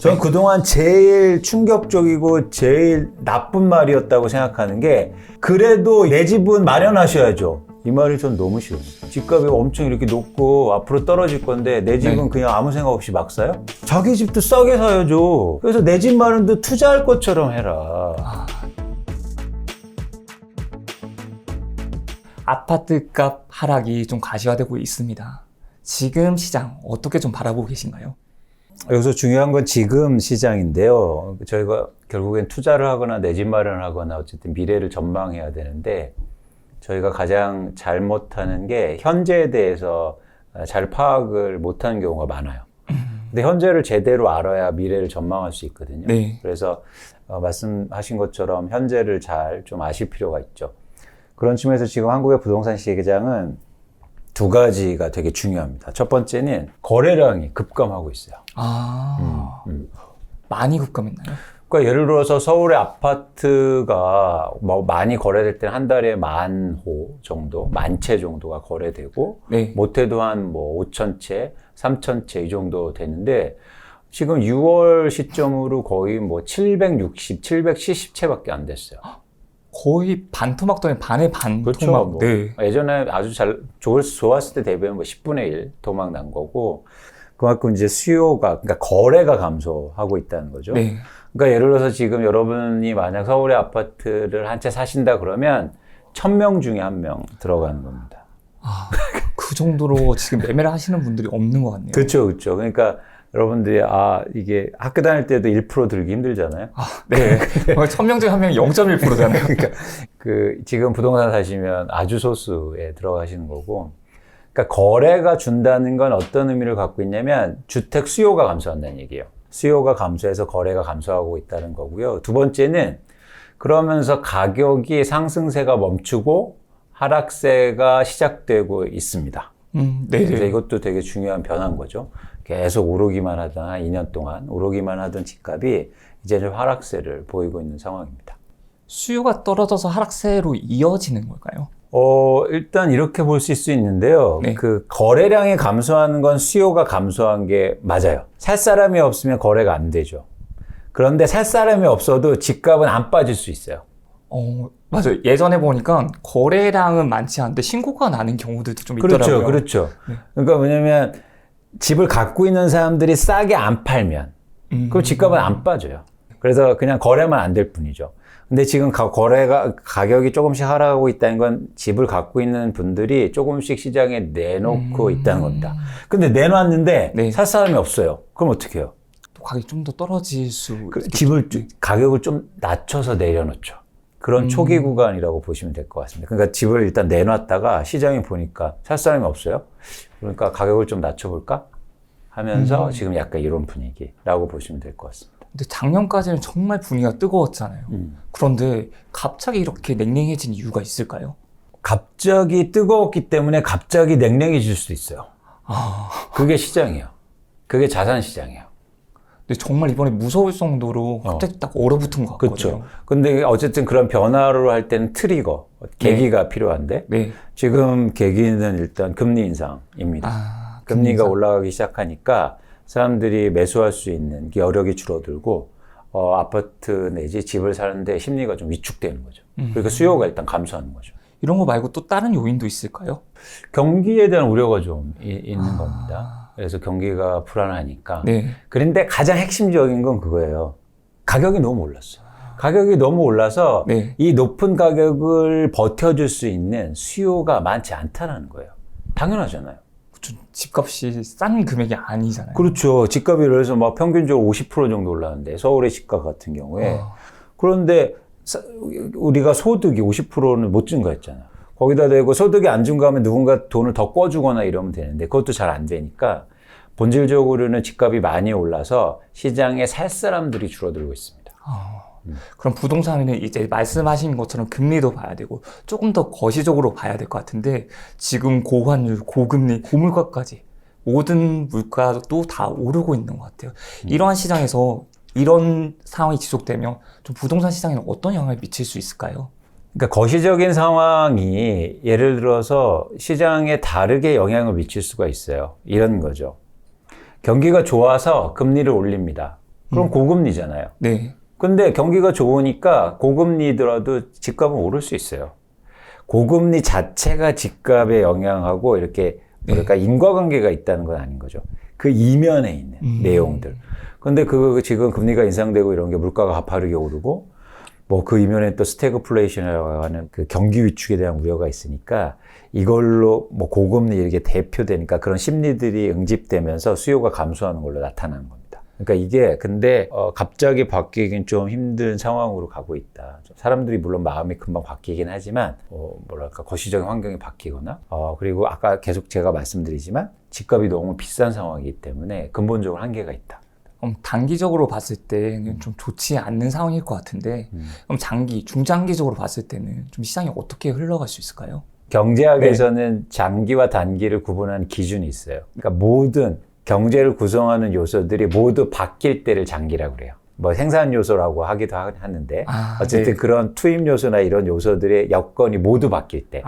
저는 그동안 제일 충격적이고 제일 나쁜 말이었다고 생각하는 게 그래도 내 집은 마련하셔야죠. 이 말이 전 너무 싫어요. 집값이 엄청 이렇게 높고 앞으로 떨어질 건데 내 집은 그냥 아무 생각 없이 막 사요? 자기 집도 싸게 사야죠. 그래서 내 집 마련도 투자할 것처럼 해라. 아파트 값 하락이 좀 가시화되고 있습니다. 지금 시장 어떻게 좀 바라보고 계신가요? 여기서 중요한 건 지금 시장인데요. 저희가 결국엔 투자를 하거나 내 집 마련을 하거나 어쨌든 미래를 전망해야 되는데 저희가 가장 잘못하는 게 현재에 대해서 잘 파악을 못하는 경우가 많아요. 근데 현재를 제대로 알아야 미래를 전망할 수 있거든요. 네. 그래서 말씀하신 것처럼 현재를 잘 좀 아실 필요가 있죠. 그런 측면에서 지금 한국의 부동산 시장은 두 가지가 되게 중요합니다. 첫 번째는 거래량이 급감하고 있어요. 많이 급감했나요? 그러니까 예를 들어서 서울의 아파트가 뭐 많이 거래될 때는 한 달에 10,000호 정도, 10,000채 정도가 거래되고 네. 못해도 한 뭐 5,000채, 3,000채 이 정도 되는데 지금 6월 시점으로 거의 뭐 760, 770채밖에 안 됐어요. 거의 반토막동의 반의 반토막. 그렇죠. 뭐 네. 예전에 아주 좋았을 때 대비하면 뭐 10분의 1 도막 난 거고 그만큼 이제 수요가, 그러니까 거래가 감소하고 있다는 거죠. 네. 그러니까 예를 들어서 지금 여러분이 만약 서울의 아파트를 한 채 사신다 그러면 1,000명 중에 1명 들어가는 겁니다. 그 정도로 지금 매매를 하시는 분들이 없는 것 같네요. 그렇죠, 그렇죠. 그러니까 여러분들이 이게 학교 다닐 때도 1% 들기 힘들잖아요. 네. 1,000명 중에 1명이 0.1%잖아요. 그러니까 지금 부동산 사시면 아주 소수에 들어가시는 거고. 그러니까 거래가 준다는 건 어떤 의미를 갖고 있냐면 주택 수요가 감소한다는 얘기예요. 수요가 감소해서 거래가 감소하고 있다는 거고요. 두 번째는 그러면서 가격이 상승세가 멈추고 하락세가 시작되고 있습니다. 네. 그래서 이것도 되게 중요한 변화인 거죠. 계속 오르기만 하던 한 2년 동안 오르기만 하던 집값이 이제 좀 하락세를 보이고 있는 상황입니다. 수요가 떨어져서 하락세로 이어지는 걸까요? 일단 이렇게 볼 수 있는데요. 네. 그 거래량이 감소하는 건 수요가 감소한 게 맞아요. 살 사람이 없으면 거래가 안 되죠. 그런데 살 사람이 없어도 집값은 안 빠질 수 있어요. 맞아요. 예전에 보니까 거래량은 많지 않은데 신고가 나는 경우들도 좀 있더라고요. 그렇죠. 네. 그러니까 뭐냐면 집을 갖고 있는 사람들이 싸게 안 팔면 그럼 집값은 안 빠져요. 그래서 그냥 거래만 안 될 뿐이죠. 근데 지금 가격이 조금씩 하락하고 있다는 건 집을 갖고 있는 분들이 조금씩 시장에 내놓고 있다는 겁니다. 근데 내놨는데 네. 살 사람이 없어요. 그럼 어떻게 해요? 또 가격이 좀 더 떨어질 수 집을 가격을 좀 낮춰서 내려놓죠. 그런 초기 구간이라고 보시면 될 것 같습니다. 그러니까 집을 일단 내놨다가 시장에 보니까 살 사람이 없어요. 그러니까 가격을 좀 낮춰볼까 하면서 지금 약간 이런 분위기라고 보시면 될 것 같습니다. 근데 작년까지는 정말 분위기가 뜨거웠잖아요. 그런데 갑자기 이렇게 냉랭해진 이유가 있을까요? 갑자기 뜨거웠기 때문에 갑자기 냉랭해질 수도 있어요. 그게 시장이에요. 그게 자산 시장이에요. 근데 정말 이번에 무서울 정도로 갑자기 딱 얼어붙은 것 같거든요. 그렇죠. 근데 어쨌든 그런 변화를 할 때는 트리거, 계기가 필요한데 네. 지금 계기는 일단 금리 인상입니다. 금리가 올라가기 시작하니까 사람들이 매수할 수 있는 여력이 줄어들고 아파트 내지 집을 사는데 심리가 좀 위축되는 거죠. 그러니까 수요가 일단 감소하는 거죠. 이런 거 말고 또 다른 요인도 있을까요? 경기에 대한 우려가 좀 있는 겁니다. 그래서 경기가 불안하니까. 네. 그런데 가장 핵심적인 건 그거예요. 가격이 너무 올랐어요. 가격이 너무 올라서 네. 이 높은 가격을 버텨줄 수 있는 수요가 많지 않다는 거예요. 당연하잖아요. 집값이 싼 금액이 아니잖아요. 그렇죠. 집값이 예를 들어서 막 평균적으로 50% 정도 올랐는데 서울의 집값 같은 경우에 그런데 우리가 소득이 50%는 못 증가했잖아요. 거기다 대고 소득이 안 증가하면 누군가 돈을 더 꿔주거나 이러면 되는데 그것도 잘 안 되니까 본질적으로는 집값이 많이 올라서 시장에 살 사람들이 줄어들고 있습니다. 그럼 부동산은 이제 말씀하신 것처럼 금리도 봐야 되고 조금 더 거시적으로 봐야 될 것 같은데 지금 고환율, 고금리, 고물가까지 모든 물가도 다 오르고 있는 것 같아요. 이러한 시장에서 이런 상황이 지속되면 좀 부동산 시장에는 어떤 영향을 미칠 수 있을까요? 그러니까 거시적인 상황이 예를 들어서 시장에 다르게 영향을 미칠 수가 있어요. 이런 거죠. 경기가 좋아서 금리를 올립니다. 그럼 고금리잖아요. 네. 근데 경기가 좋으니까 고금리더라도 집값은 오를 수 있어요. 고금리 자체가 집값에 영향하고 이렇게 뭐랄까 인과관계가 있다는 건 아닌 거죠. 그 이면에 있는 내용들. 근데 지금 금리가 인상되고 이런 게 물가가 가파르게 오르고 뭐 그 이면에 또 스태그플레이션이라고 하는 그 경기 위축에 대한 우려가 있으니까 이걸로 뭐 고금리 이렇게 대표되니까 그런 심리들이 응집되면서 수요가 감소하는 걸로 나타나는 겁니다. 그러니까 이게 근데 갑자기 바뀌긴 좀 힘든 상황으로 가고 있다. 사람들이 물론 마음이 금방 바뀌긴 하지만 뭐랄까 거시적인 환경이 바뀌거나 그리고 아까 계속 제가 말씀드리지만 집값이 너무 비싼 상황이기 때문에 근본적으로 한계가 있다. 단기적으로 봤을 때는 좀 좋지 않는 상황일 것 같은데 그럼 중장기적으로 봤을 때는 좀 시장이 어떻게 흘러갈 수 있을까요? 경제학에서는 장기와 단기를 구분하는 기준이 있어요. 그러니까 모든 경제를 구성하는 요소들이 모두 바뀔 때를 장기라고 그래요. 뭐 생산 요소라고 하기도 하는데 어쨌든 그런 투입 요소나 이런 요소들의 여건이 모두 바뀔 때.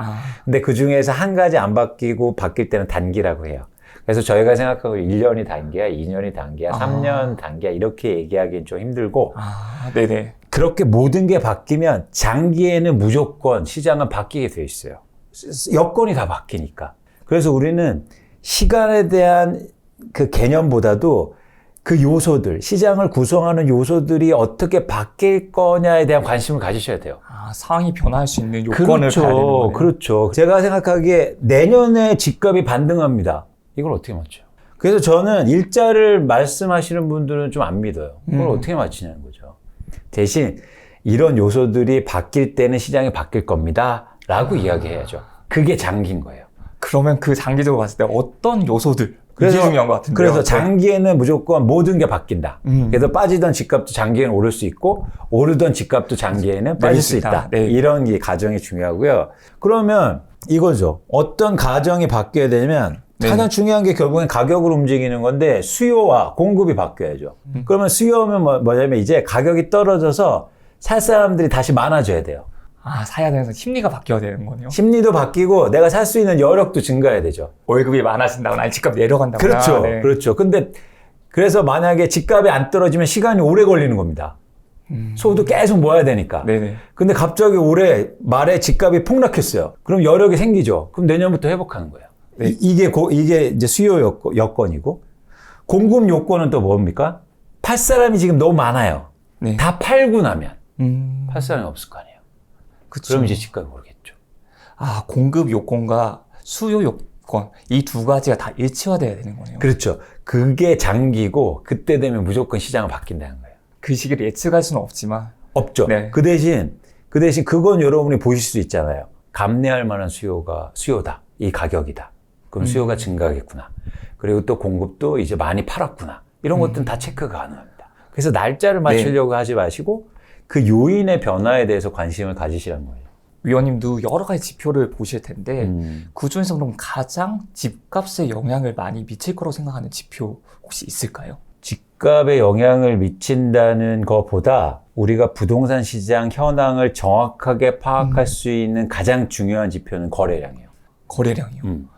근데 그 중에서 한 가지 안 바뀌고 바뀔 때는 단기라고 해요. 그래서 저희가 생각하고 1년이 단기야, 2년이 단기야, 3년 단기야 이렇게 얘기하기는 좀 힘들고 네네. 그렇게 모든 게 바뀌면 장기에는 무조건 시장은 바뀌게 돼 있어요. 여건이 다 바뀌니까. 그래서 우리는 시간에 대한 그 개념보다도 그 요소들, 시장을 구성하는 요소들이 어떻게 바뀔 거냐에 대한 관심을 가지셔야 돼요. 상황이 변화할 수 있는 요건을 봐야 되는 거네요. 그렇죠. 제가 생각하기에 내년에 집값이 반등합니다. 이걸 어떻게 맞죠? 그래서 저는 일자를 말씀하시는 분들은 좀 안 믿어요. 그걸 어떻게 맞히냐는 거죠. 대신 이런 요소들이 바뀔 때는 시장이 바뀔 겁니다. 라고 이야기해야죠. 그게 장기인 거예요. 그러면 그 장기적으로 봤을 때 어떤 요소들? 이게 중요한 것 같은데요. 그래서 장기에는 무조건 모든 게 바뀐다. 그래서 빠지던 집값도 장기에는 오를 수 있고 오르던 집값도 장기에는 빠질 수 있다. 네. 이런 게 가정이 중요하고요. 그러면 이거죠. 어떤 가정이 바뀌어야 되냐면 가장 중요한 게 결국엔 가격으로 움직이는 건데 수요와 공급이 바뀌어야죠. 그러면 수요면 뭐냐면 이제 가격이 떨어져서 살 사람들이 다시 많아져야 돼요. 사야 되는 심리가 바뀌어야 되는 거네요. 심리도 바뀌고 내가 살 수 있는 여력도 증가해야 되죠. 월급이 많아진다거나 아니 집값이 내려간다거나. 그렇죠. 네. 그렇죠. 근데 그래서 만약에 집값이 안 떨어지면 시간이 오래 걸리는 겁니다. 소도 계속 모아야 되니까. 네네. 근데 갑자기 올해 말에 집값이 폭락했어요. 그럼 여력이 생기죠. 그럼 내년부터 회복하는 거예요. 네. 이게 이제 수요 여건이고 공급 요건은 또 뭡니까? 팔 사람이 지금 너무 많아요. 네. 다 팔고 나면 팔 사람이 없을 거 아니에요. 그쵸. 그럼 이제 집값이 오르겠죠. 공급 요건과 수요 요건 이 두 가지가 다 일치화돼야 되는 거네요. 그렇죠. 그게 장기고 그때 되면 무조건 시장은 바뀐다는 거예요. 그 시기를 예측할 수는 없지만 없죠. 네. 그 대신 그건 여러분이 보실 수 있잖아요. 감내할 만한 수요다. 이 가격이다. 그럼 수요가 증가하겠구나. 그리고 또 공급도 이제 많이 팔았구나. 이런 것들은 다 체크가 가능합니다. 그래서 날짜를 맞추려고 하지 마시고 그 요인의 변화에 대해서 관심을 가지시라는 거예요. 위원님도 여러 가지 지표를 보실 텐데 그 중에서 그럼 가장 집값에 영향을 많이 미칠 거라고 생각하는 지표 혹시 있을까요? 집값에 영향을 미친다는 것보다 우리가 부동산 시장 현황을 정확하게 파악할 수 있는 가장 중요한 지표는 거래량이에요. 거래량이요?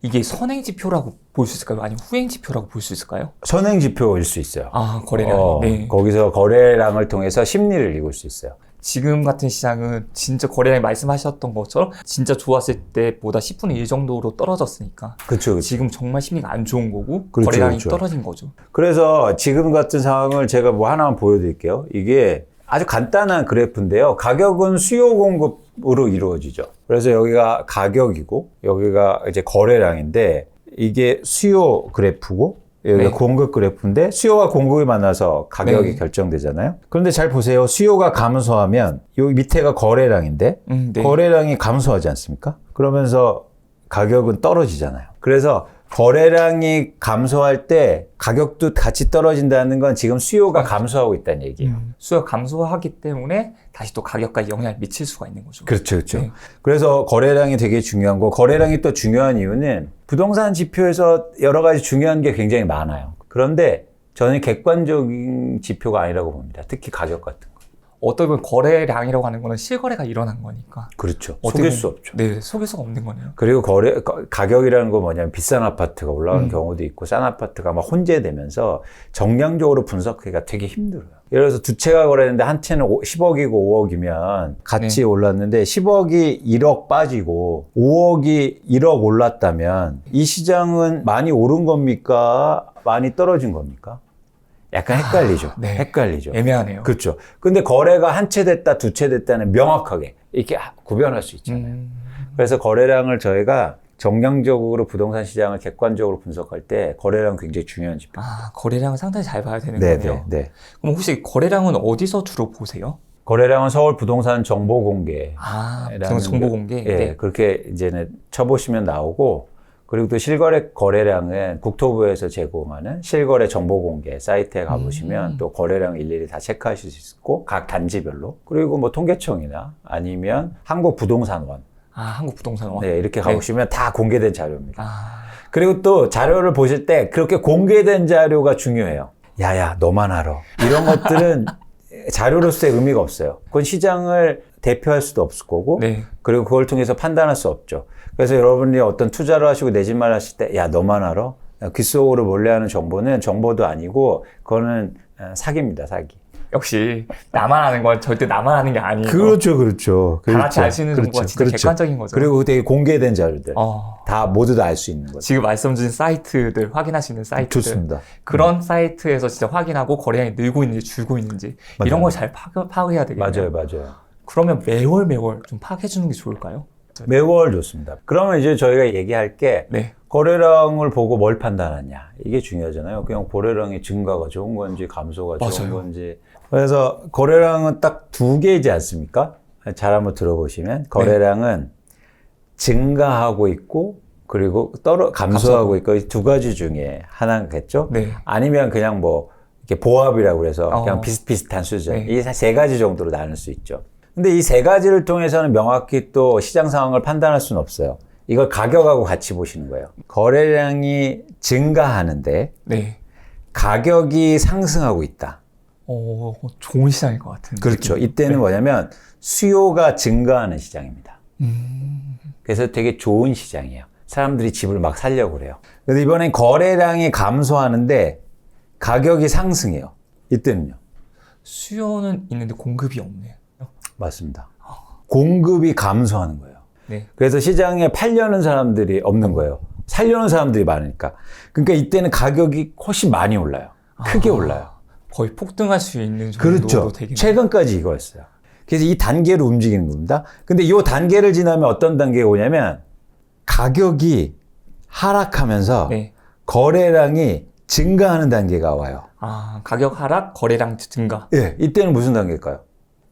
이게 선행 지표라고 볼 수 있을까요? 아니면 후행 지표라고 볼 수 있을까요? 선행 지표일 수 있어요. 거래량. 네. 거기서 거래량을 통해서 심리를 읽을 수 있어요. 지금 같은 시장은 진짜 거래량이 말씀하셨던 것처럼 진짜 좋았을 때보다 10분의 1 정도로 떨어졌으니까 그렇죠. 지금 정말 심리가 안 좋은 거고 그렇죠, 거래량이 그렇죠. 떨어진 거죠. 그래서 지금 같은 상황을 제가 뭐 하나만 보여드릴게요. 이게 아주 간단한 그래프인데요. 가격은 수요 공급으로 이루어지죠. 그래서 여기가 가격이고 여기가 이제 거래량인데 이게 수요 그래프고 여기가 공급 그래프인데 수요와 공급이 만나서 가격이 결정되잖아요. 그런데 잘 보세요. 수요가 감소하면 여기 밑에가 거래량인데 거래량이 감소하지 않습니까? 그러면서 가격은 떨어지잖아요. 그래서 거래량이 감소할 때 가격도 같이 떨어진다는 건 지금 수요가 감소하고 있다는 얘기예요. 수요가 감소하기 때문에 다시 또 가격까지 영향을 미칠 수가 있는 거죠. 그렇죠, 그렇죠. 네. 그래서 거래량이 되게 중요한 거. 거래량이 또 중요한 이유는 부동산 지표에서 여러 가지 중요한 게 굉장히 많아요. 그런데 저는 객관적인 지표가 아니라고 봅니다. 특히 가격 같은 거. 어떻게 보면 거래량이라고 하는 거는 실거래가 일어난 거니까. 그렇죠. 어떻게 속일 보면- 수 없죠. 네, 속일 수가 없는 거네요. 그리고 가격이라는 거 뭐냐면 비싼 아파트가 올라가는 경우도 있고 싼 아파트가 막 혼재되면서 정량적으로 분석하기가 되게 힘들어요. 예를 들어서 두 채가 거래했는데 한 채는 10억이고 5억이면 같이 네. 올랐는데 10억이 1억 빠지고 5억이 1억 올랐다면 이 시장은 많이 오른 겁니까? 많이 떨어진 겁니까? 약간 헷갈리죠. 네. 헷갈리죠. 애매하네요. 그렇죠. 근데 거래가 한 채 됐다, 두 채 됐다는 명확하게 이렇게 구별할 수 있잖아요. 그래서 거래량을 저희가 정량적으로 부동산 시장을 객관적으로 분석할 때 거래량 굉장히 중요한 지표. 거래량을 상당히 잘 봐야 되는 네, 거네요. 네, 네. 그럼 혹시 거래량은 어디서 주로 보세요? 거래량은 서울 부동산 정보 공개. 부동산 정보 공개? 예, 네. 그렇게 이제는 쳐보시면 나오고, 그리고 또 실거래 거래량은 국토부에서 제공하는 실거래 정보 공개 사이트에 가보시면 또 거래량 일일이 다 체크하실 수 있고, 각 단지별로. 그리고 뭐 통계청이나 아니면 한국부동산원. 한국부동산원. 네, 이렇게 가보시면 다 공개된 자료입니다. 그리고 또 자료를 보실 때 그렇게 공개된 자료가 중요해요. 야야, 너만 알아. 이런 것들은 자료로서의 의미가 없어요. 그건 시장을 대표할 수도 없을 거고, 네. 그리고 그걸 통해서 판단할 수 없죠. 그래서 여러분이 어떤 투자를 하시고 내 집만 하실 때, 야, 너만 알아? 귓속으로 몰래 하는 정보는 정보도 아니고, 그거는 사기입니다, 사기. 역시 나만 아는 건 절대 나만 아는 게 아니에요. 그렇죠. 다 같이 알 수 있는 정보가 진짜 객관적인 거죠. 그리고 되게 공개된 자료들. 어, 다 모두 다 알 수 있는 거죠. 지금 말씀 주신 사이트들, 확인할 수 있는 사이트들. 좋습니다. 그런 사이트에서 진짜 확인하고 거래량이 늘고 있는지 줄고 있는지 이런 맞아요. 걸 잘 파악해야 되겠네요. 맞아요. 그러면 매월 좀 파악해 주는 게 좋을까요? 매월 좋습니다. 그러면 이제 저희가 얘기할 게 네. 거래량을 보고 뭘 판단하냐. 이게 중요하잖아요. 그냥 거래량의 증가가 좋은 건지 감소가 좋은 맞아요. 건지. 그래서 거래량은 딱 두 개이지 않습니까? 잘 한번 들어보시면 거래량은 증가하고 있고 그리고 감소하고 있고 이 두 가지 중에 하나겠죠? 네. 아니면 그냥 뭐 이렇게 보합이라고 해서 그냥 어. 비슷비슷한 수준. 네. 이 세 가지 정도로 나눌 수 있죠. 근데 이 세 가지를 통해서는 명확히 또 시장 상황을 판단할 수는 없어요. 이걸 가격하고 같이 보시는 거예요. 거래량이 증가하는데 네. 가격이 상승하고 있다. 좋은 시장일 것 같은. 그렇죠. 느낌. 이때는 네. 뭐냐면 수요가 증가하는 시장입니다. 음. 그래서 되게 좋은 시장이에요. 사람들이 집을 막 살려고 그래요. 그래서 이번엔 거래량이 감소하는데 가격이 상승해요. 이때는요. 수요는 있는데 공급이 없네요. 맞습니다. 공급이 감소하는 거예요. 네. 그래서 시장에 팔려는 사람들이 없는 거예요. 살려는 사람들이 많으니까. 그러니까 이때는 가격이 훨씬 많이 올라요. 크게 올라요. 거의 폭등할 수 있는 정도도 그렇죠. 되겠네요. 최근까지 이거였어요. 그래서 이 단계로 움직이는 겁니다. 근데 이 단계를 지나면 어떤 단계가 오냐면 가격이 하락하면서 네. 거래량이 증가하는 단계가 와요. 가격 하락, 거래량 증가. 예, 이때는 무슨 단계일까요?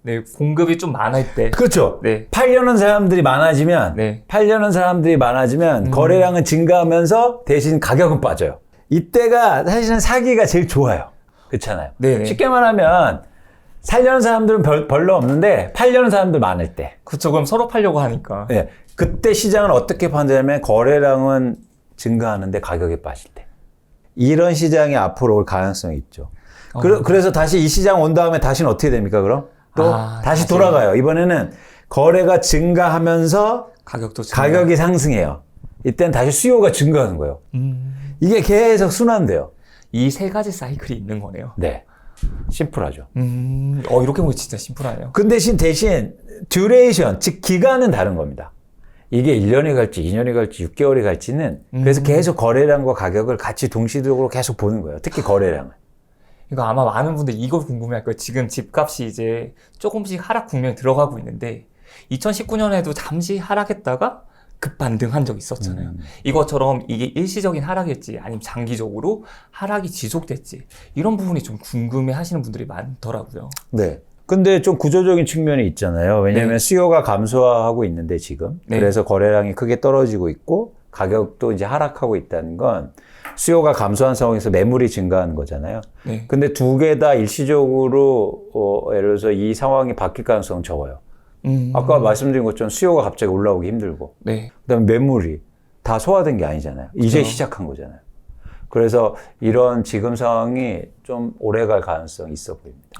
네, 공급이 좀 많을 때. 그렇죠. 네. 팔려는 사람들이 많아지면 네. 거래량은 증가하면서 대신 가격은 빠져요. 이때가 사실은 사기가 제일 좋아요. 그렇잖아요. 네네. 쉽게 말하면 살려는 사람들은 별로 없는데 팔려는 사람들 많을 때. 그렇죠. 그럼 서로 팔려고 하니까. 예, 그때 시장은 어떻게 판단하냐면 거래량은 증가하는데 가격이 빠질 때. 이런 시장이 앞으로 올 가능성이 있죠. 그래서 다시 이 시장 온 다음에 다시는 어떻게 됩니까, 그럼? 또 다시 돌아가요. 이번에는 거래가 증가하면서 가격도 증가. 가격이 상승해요. 이때는 다시 수요가 증가하는 거예요. 이게 계속 순환돼요. 이 세 가지 사이클이 있는 거네요. 네. 심플하죠. 이렇게 보면 진짜 심플하네요. 그 대신 듀레이션, 즉 기간은 다른 겁니다. 이게 1년이 갈지 2년이 갈지 6개월이 갈지는 그래서 계속 거래량과 가격을 같이 동시적으로 계속 보는 거예요. 특히 거래량을. 이거 아마 많은 분들이 이걸 궁금해할 거예요. 지금 집값이 이제 조금씩 하락 국면에 들어가고 있는데 2019년에도 잠시 하락했다가 급반등한 적이 있었잖아요. 이것처럼 이게 일시적인 하락일지 아니면 장기적으로 하락이 지속될지 이런 부분이 좀 궁금해 하시는 분들이 많더라고요. 네. 근데 좀 구조적인 측면이 있잖아요. 왜냐하면 네. 수요가 감소하고 있는데 지금. 네. 그래서 거래량이 크게 떨어지고 있고 가격도 이제 하락하고 있다는 건 수요가 감소한 상황에서 매물이 증가하는 거잖아요. 네. 근데 두 개 다 일시적으로 예를 들어서 이 상황이 바뀔 가능성은 적어요. 아까 말씀드린 것처럼 수요가 갑자기 올라오기 힘들고 네. 그다음에 매물이 다 소화된 게 아니잖아요. 이제 시작한 거잖아요. 그래서 이런 지금 상황이 좀 오래 갈 가능성이 있어 보입니다.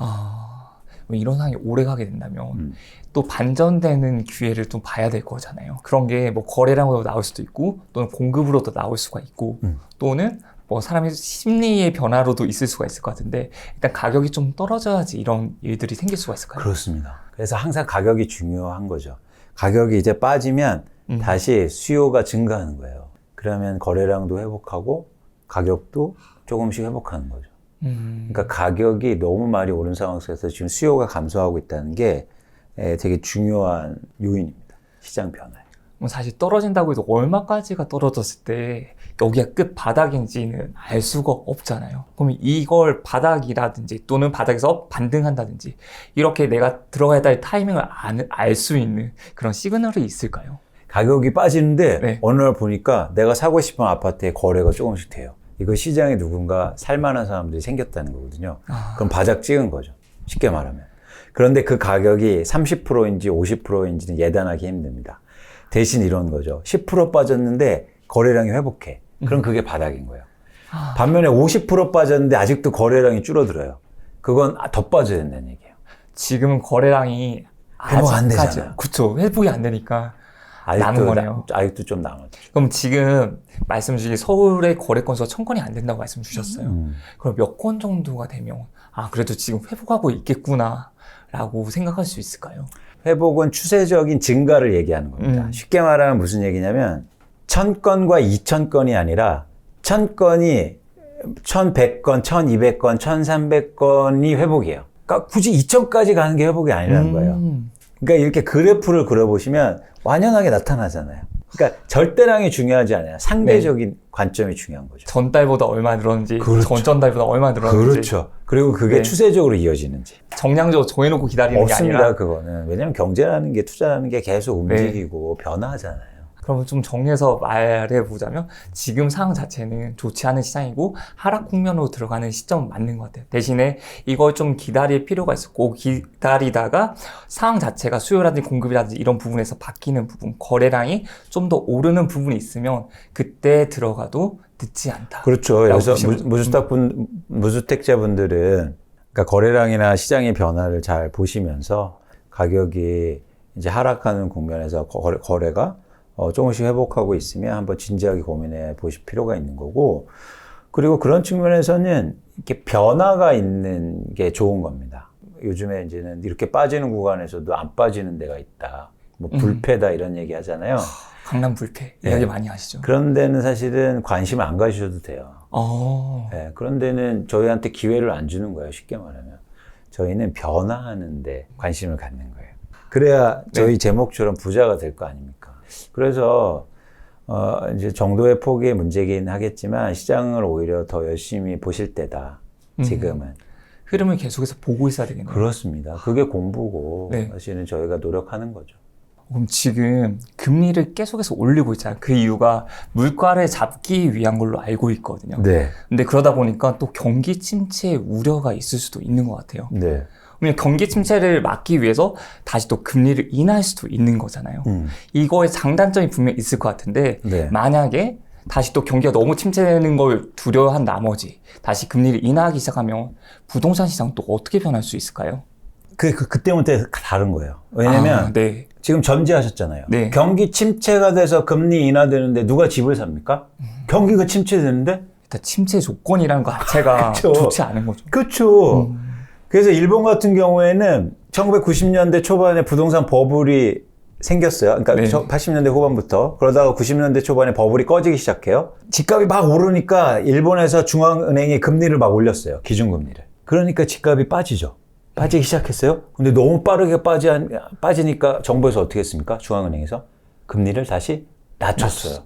뭐 이런 상황이 오래 가게 된다면 또 반전되는 기회를 좀 봐야 될 거잖아요. 그런 게 뭐 거래량으로 나올 수도 있고 또는 공급으로도 나올 수가 있고 또는 뭐 사람의 심리의 변화로도 있을 수가 있을 것 같은데 일단 가격이 좀 떨어져야지 이런 일들이 생길 수가 있을까요? 그렇습니다. 그래서 항상 가격이 중요한 거죠. 가격이 이제 빠지면 다시 수요가 증가하는 거예요. 그러면 거래량도 회복하고 가격도 조금씩 회복하는 거죠. 그러니까 가격이 너무 많이 오른 상황 속에서 지금 수요가 감소하고 있다는 게 되게 중요한 요인입니다. 시장 변화에. 뭐 사실 떨어진다고 해도 얼마까지가 떨어졌을 때 여기가 끝 바닥인지는 알 수가 없잖아요. 그럼 이걸 바닥이라든지 또는 바닥에서 반등한다든지 이렇게 내가 들어가야 될 타이밍을 알 수 있는 그런 시그널이 있을까요? 가격이 빠지는데 네. 어느 날 보니까 내가 사고 싶은 아파트의 거래가 조금씩 돼요. 이거 시장에 누군가 살만한 사람들이 생겼다는 거거든요. 그럼 바닥 찍은 거죠. 쉽게 말하면. 그런데 그 가격이 30%인지 50%인지는 예단하기 힘듭니다. 대신 이런 거죠. 10% 빠졌는데 거래량이 회복해. 그럼 그게 바닥인 거예요. 반면에 50% 빠졌는데 아직도 거래량이 줄어들어요. 그건 더 빠져야 된다는 얘기예요. 지금은 거래량이 회복 안 아직까지- 되잖아요. 그쵸. 회복이 안 되니까 남은 거네요. 아직도 좀 남았죠. 그럼 지금 말씀 주신 서울의 거래 건수가 1000건이 안 된다고 말씀 주셨어요. 그럼 몇 건 정도가 되면 그래도 지금 회복하고 있겠구나 라고 생각할 수 있을까요? 회복은 추세적인 증가를 얘기하는 겁니다. 쉽게 말하면 무슨 얘기냐면 1000건과 2000건이 아니라 1000건이 1100건, 1200건, 1300건이 회복이에요. 그러니까 굳이 2000까지 가는 게 회복이 아니라는 거예요. 그러니까 이렇게 그래프를 그려보시면 완연하게 나타나잖아요. 그러니까 절대량이 중요하지 않아요. 상대적인 관점이 중요한 거죠. 전달보다 얼마 늘었는지, 그렇죠. 전전달보다 얼마 늘었는지. 그렇죠. 그리고 그게 네. 추세적으로 이어지는지. 정량적으로 정해놓고 기다리는 없습니다, 게 아니라. 그거는. 왜냐면 경제라는 게, 투자라는 게 계속 움직이고 변화하잖아요. 그러면 좀 정리해서 말해보자면 지금 상황 자체는 좋지 않은 시장이고 하락 국면으로 들어가는 시점은 맞는 것 같아요. 대신에 이걸 좀 기다릴 필요가 있었고 기다리다가 상황 자체가 수요라든지 공급이라든지 이런 부분에서 바뀌는 부분, 거래량이 좀 더 오르는 부분이 있으면 그때 들어가도 늦지 않다. 그렇죠. 그래서 보시면 무주택자분들은 그러니까 거래량이나 시장의 변화를 잘 보시면서 가격이 이제 하락하는 국면에서 거래가 조금씩 회복하고 있으면 한번 진지하게 고민해 보실 필요가 있는 거고, 그리고 그런 측면에서는 이렇게 변화가 있는 게 좋은 겁니다. 요즘에 이제는 이렇게 빠지는 구간에서도 안 빠지는 데가 있다. 뭐 불패다 이런 얘기 하잖아요. 강남 불패 네. 이야기 많이 하시죠. 그런 데는 사실은 관심 안 가셔도 돼요. 네, 그런 데는 저희한테 기회를 안 주는 거예요. 쉽게 말하면. 저희는 변화하는데 관심을 갖는 거예요. 그래야 저희 제목처럼 부자가 될 거 아닙니까? 그래서 이제 정도의 폭의 문제긴 하겠지만 시장을 오히려 더 열심히 보실 때다. 지금은. 흐름을 계속해서 보고 있어야 되겠네요. 그렇습니다. 그게 공부고 네. 사실은 저희가 노력하는 거죠. 그럼 지금 금리를 계속해서 올리고 있잖아요. 그 이유가 물가를 잡기 위한 걸로 알고 있거든요. 네. 근데 그러다 보니까 또 경기 침체의 우려가 있을 수도 있는 것 같아요. 네. 왜냐면 경기 침체를 막기 위해서 다시 또 금리를 인하할 수도 있는 거잖아요. 이거의 장단점이 분명히 있을 것 같은데 네. 만약에 다시 또 경기가 너무 침체되는 걸 두려워한 나머지 다시 금리를 인하하기 시작하면 부동산 시장 또 어떻게 변할 수 있을까요? 그때부터 다른 거예요. 왜냐면 네. 지금 전제하셨잖아요. 네. 경기 침체가 돼서 금리 인하되는데 누가 집을 삽니까? 경기가 침체되는데? 일단 침체 조건이라는 것 자체가 그쵸. 좋지 않은 거죠. 그렇죠. 그래서 일본 같은 경우에는 1990년대 초반에 부동산 버블이 생겼어요. 그러니까 네. 80년대 후반부터. 그러다가 90년대 초반에 버블이 꺼지기 시작해요. 집값이 막 오르니까 일본에서 중앙은행이 금리를 막 올렸어요. 기준금리를. 그러니까 집값이 빠지죠. 빠지기 시작했어요. 근데 너무 빠르게 빠지니까 정부에서 어떻게 했습니까? 중앙은행에서 금리를 다시 낮췄어요.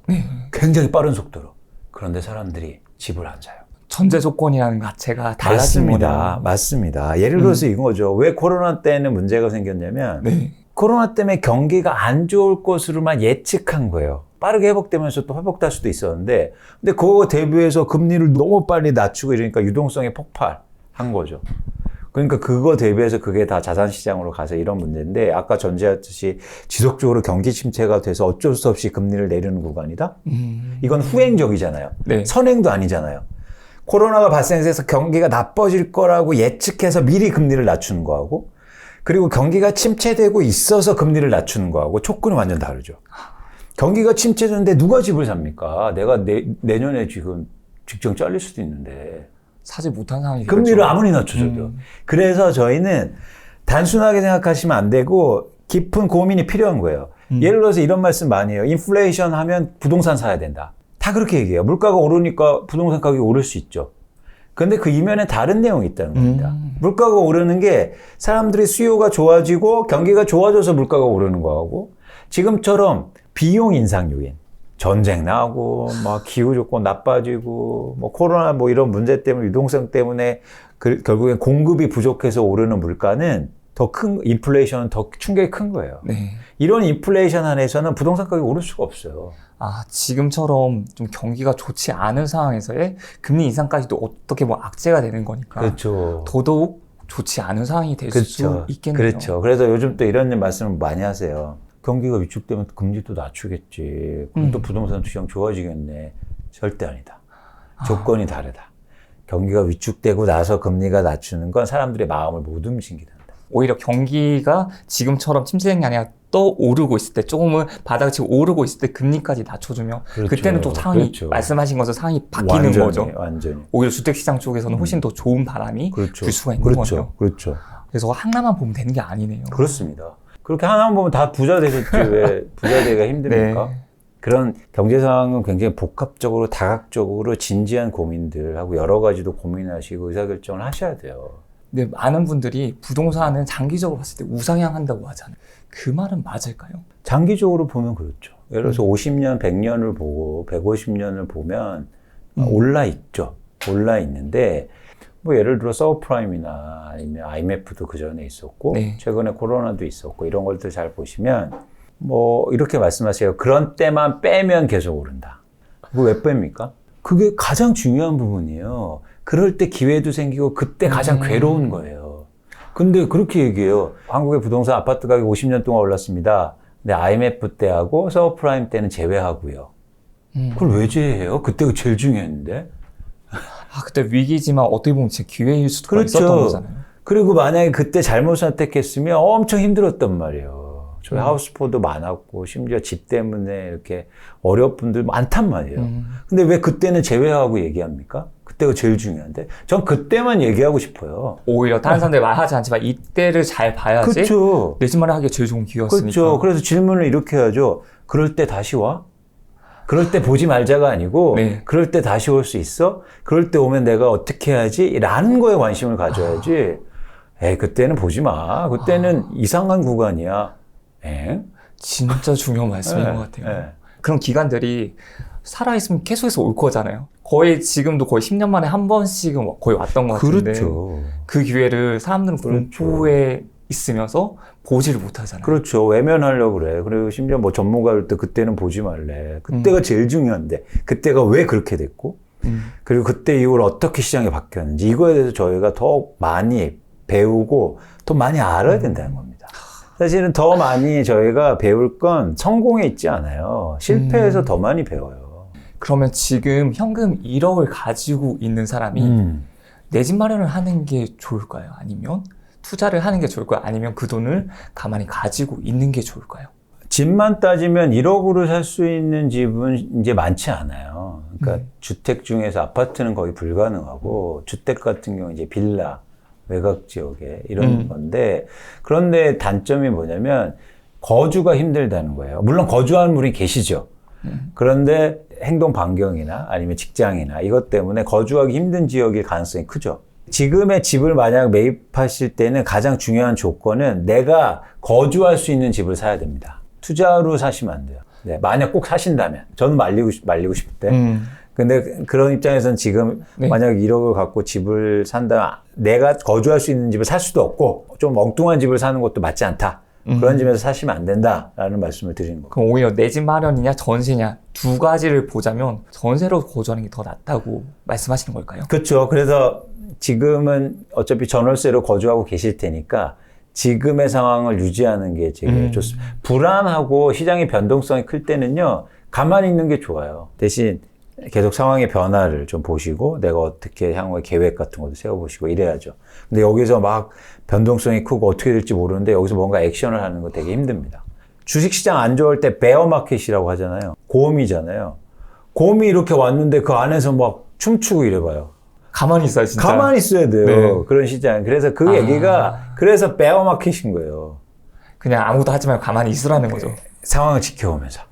굉장히 빠른 속도로. 그런데 사람들이 집을 안 사요. 전제 조건이라는 것 자체가 달라진 거네요. 맞습니다. 예를 들어서 이거죠. 왜 코로나 때는 문제가 생겼냐면 네. 코로나 때문에 경기가 안 좋을 것으로만 예측한 거예요. 빠르게 회복되면서 또 회복될 수도 있었는데, 근데 그거 대비해서 금리를 너무 빨리 낮추고 이러니까 유동성이 폭발한 거죠. 그러니까 그거 대비해서 그게 다 자산시장으로 가서 이런 문제인데, 아까 전제했듯이 지속적으로 경기 침체가 돼서 어쩔 수 없이 금리를 내리는 구간이다? 이건 후행적이잖아요. 네. 선행도 아니잖아요. 코로나가 발생해서 경기가 나빠질 거라고 예측해서 미리 금리를 낮추는 거하고, 그리고 경기가 침체되고 있어서 금리를 낮추는 거하고 촉구는 완전 다르죠. 경기가 침체되는데 누가 집을 삽니까? 내가 내년에 지금 직장 잘릴 수도 있는데. 사지 못한 상황이 금리를 되겠죠. 아무리 낮춰줘도. 그래서 저희는 단순하게 생각하시면 안 되고 깊은 고민이 필요한 거예요. 예를 들어서 이런 말씀 많이 해요. 인플레이션 하면 부동산 사야 된다. 다 그렇게 얘기해요. 물가가 오르니까 부동산 가격이 오를 수 있죠. 그런데 그 이면에 다른 내용이 있다는 겁니다. 물가가 오르는 게 사람들의 수요가 좋아지고 경기가 좋아져서 물가가 오르는 거하고 지금처럼 비용 인상 요인, 전쟁 나고 막 기후 조건 나빠지고 뭐 코로나 뭐 이런 문제 때문에 유동성 때문에 결국엔 공급이 부족해서 오르는 물가는 더 큰 인플레이션은 더 충격이 큰 거예요. 네. 이런 인플레이션 안에서는 부동산 가격이 오를 수가 없어요. 아, 지금처럼 좀 경기가 좋지 않은 상황에서의 금리 인상까지도 어떻게 뭐 악재가 되는 거니까. 그렇죠. 더더욱 좋지 않은 상황이 될 수 그렇죠. 있겠네요. 그렇죠. 그래서 요즘 또 이런 말씀을 많이 하세요. 경기가 위축되면 금리도 낮추겠지. 그럼 또 부동산 시장 좋아지겠네. 절대 아니다. 조건이 다르다. 경기가 위축되고 나서 금리가 낮추는 건 사람들의 마음을 못 움직이게 한다. 오히려 경기가 지금처럼 침체된 게 아니라 또 오르고 있을 때, 조금은 바닥을 치고 오르고 있을 때 금리까지 낮춰주면 그렇죠. 그때는 또 상황이 그렇죠. 말씀하신 것처럼 상황이 바뀌는 완전히, 거죠. 완전히. 오히려 주택시장 쪽에서는 훨씬 더 좋은 바람이 그렇죠. 불 수가 있는 그렇죠. 거네요. 그렇죠. 그래서 하나만 보면 되는 게 아니네요. 그렇습니다. 그렇게 하나만 보면 다 부자 되셨지 왜 부자 되기가 힘듭니까? 네. 그런 경제 상황은 굉장히 복합적으로 다각적으로 진지한 고민들하고 여러 가지도 고민하시고 의사결정을 하셔야 돼요. 근데 많은 분들이 부동산은 장기적으로 봤을 때 우상향한다고 하잖아요. 그 말은 맞을까요? 장기적으로 보면 그렇죠. 예를 들어서 50년, 100년을 보고 150년을 보면 올라 있죠. 올라 있는데 뭐 예를 들어 서브프라임이나 아니면 IMF도 그 전에 있었고 네. 최근에 코로나도 있었고 이런 것들 잘 보시면 뭐 이렇게 말씀하세요. 그런 때만 빼면 계속 오른다. 그거 왜 뺍니까? 그게 가장 중요한 부분이에요. 그럴 때 기회도 생기고 그때 가장 괴로운 거예요. 근데 그렇게 얘기해요. 한국의 부동산 아파트 가격이 50년 동안 올랐습니다. 근데 IMF 때하고 서브프라임 때는 제외하고요. 그걸 왜 제외해요? 그때가 제일 중요했는데. 아, 그때 위기지만 어떻게 보면 진짜 기회일 수도 그렇죠. 있었던 거잖아요. 그리고 만약에 그때 잘못 선택했으면 엄청 힘들었단 말이에요. 저희 하우스포도 많았고 심지어 집 때문에 이렇게 어려운 분들 많단 말이에요. 근데 왜 그때는 제외하고 얘기합니까? 그때가 제일 중요한데 전 그때만 얘기하고 싶어요. 오히려 다른 사람들이 말하지 않지만 이때를 잘 봐야지 그렇죠. 내 집 마련하기가 제일 좋은 기회였으니까. 그렇죠. 그래서 질문을 이렇게 하죠. 그럴 때 다시 와? 그럴 때 보지 말자가 아니고 네. 그럴 때 다시 올 수 있어? 그럴 때 오면 내가 어떻게 해야지? 라는 거에 관심을 가져야지. 에이, 그때는 보지 마. 그때는 이상한 구간이야. 에? 진짜 중요한 말씀인 네, 것 같아요. 네. 그런 기간들이 살아있으면 계속해서 올 거잖아요. 거의 지금도 거의 10년 만에 한 번씩은 거의 왔던 것 같은데 그렇죠. 그 기회를 사람들은 그렇죠. 공포에 있으면서 보지를 못하잖아요. 그렇죠. 외면하려고 그래. 그리고 심지어 뭐 전문가일 때 그때는 보지 말래. 그때가 제일 중요한데 그때가 왜 그렇게 됐고 그리고 그때 이후로 어떻게 시장이 바뀌었는지 이거에 대해서 저희가 더 많이 배우고 더 많이 알아야 된다는 겁니다. 사실은 더 많이 저희가 배울 건 성공에 있지 않아요. 실패해서 더 많이 배워요. 그러면 지금 현금 1억을 가지고 있는 사람이 내 집 마련을 하는 게 좋을까요? 아니면 투자를 하는 게 좋을까요? 아니면 그 돈을 가만히 가지고 있는 게 좋을까요? 집만 따지면 1억으로 살 수 있는 집은 이제 많지 않아요. 그러니까 주택 중에서 아파트는 거의 불가능하고 주택 같은 경우 이제 빌라, 외곽 지역에 이런 건데 그런데 단점이 뭐냐면 거주가 힘들다는 거예요. 물론 거주하는 분이 계시죠. 그런데 행동 반경이나 아니면 직장이나 이것 때문에 거주하기 힘든 지역일 가능성이 크죠. 지금의 집을 만약 매입하실 때는 가장 중요한 조건은 내가 거주할 수 있는 집을 사야 됩니다. 투자로 사시면 안 돼요. 네, 만약 꼭 사신다면 저는 말리고 싶을 때 근데 그런 입장에서는 지금 네. 만약 1억을 갖고 집을 산다면 내가 거주할 수 있는 집을 살 수도 없고 좀 엉뚱한 집을 사는 것도 맞지 않다. 그런 집에서 사시면 안 된다라는 말씀을 드리는 겁니다. 그럼 오히려 내 집 마련이냐 전세냐 두 가지를 보자면 전세로 거주하는 게 더 낫다고 말씀하시는 걸까요? 그렇죠. 그래서 지금은 어차피 전월세로 거주하고 계실 테니까 지금의 상황을 유지하는 게 되게 좋습니다. 불안하고 시장의 변동성이 클 때는요. 가만히 있는 게 좋아요. 대신 계속 상황의 변화를 좀 보시고 내가 어떻게 향후에 계획 같은 것도 세워보시고 이래야죠. 근데 여기서 막 변동성이 크고 어떻게 될지 모르는데 여기서 뭔가 액션을 하는 거 되게 힘듭니다. 주식시장 안 좋을 때 베어마켓이라고 하잖아요. 고음이잖아요. 고음이 이렇게 왔는데 그 안에서 막 춤추고 이래봐요. 가만히 있어요, 진짜. 가만히 있어야 돼요. 네. 그런 시장. 그래서 그 얘기가 그래서 베어마켓인 거예요. 그냥 아무것도 하지 말고 가만히 있으라는 거죠. 상황을 지켜오면서.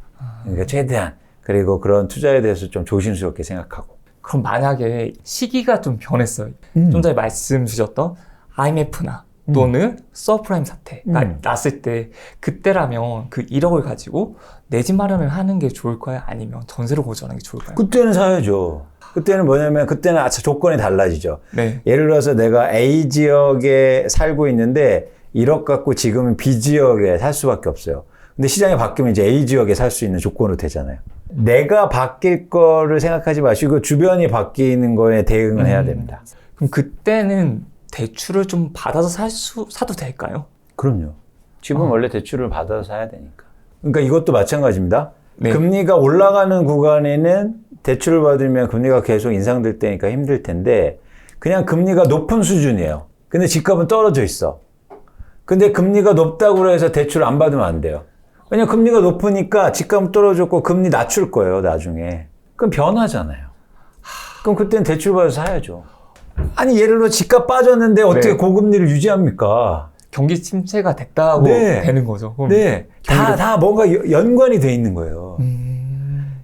그러니까 최대한. 그리고 그런 투자에 대해서 좀 조심스럽게 생각하고. 그럼 만약에 시기가 좀 변했어요. 좀 전에 말씀 주셨던 IMF나 또는 서프라임 사태가 났을 때 그때라면 그 1억을 가지고 내 집 마련을 하는 게 좋을까요? 아니면 전세로 거주하는 게 좋을까요? 그때는 사야죠. 그때는 뭐냐면 그때는 조건이 달라지죠. 네. 예를 들어서 내가 A 지역에 살고 있는데 1억 갖고 지금은 B 지역에 살 수밖에 없어요. 근데 시장이 바뀌면 이제 A 지역에 살 수 있는 조건으로 되잖아요. 내가 바뀔 거를 생각하지 마시고 주변이 바뀌는 거에 대응을 해야 됩니다. 그럼 그때는 대출을 좀 받아서 사도 될까요? 그럼요. 집은 원래 대출을 받아서 사야 되니까. 그러니까 이것도 마찬가지입니다. 네. 금리가 올라가는 구간에는 대출을 받으면 금리가 계속 인상될 때니까 힘들 텐데 그냥 금리가 높은 수준이에요. 근데 집값은 떨어져 있어. 근데 금리가 높다고 해서 대출을 안 받으면 안 돼요. 왜냐면 금리가 높으니까 집값은 떨어졌고 금리 낮출 거예요, 나중에. 그럼 변하잖아요. 그럼 그때는 대출 받아서 사야죠. 아니, 예를 들어 집값 빠졌는데 어떻게 네. 고금리를 유지합니까? 경기 침체가 됐다고 네. 되는 거죠. 그럼 네. 다 뭔가 연관이 돼 있는 거예요.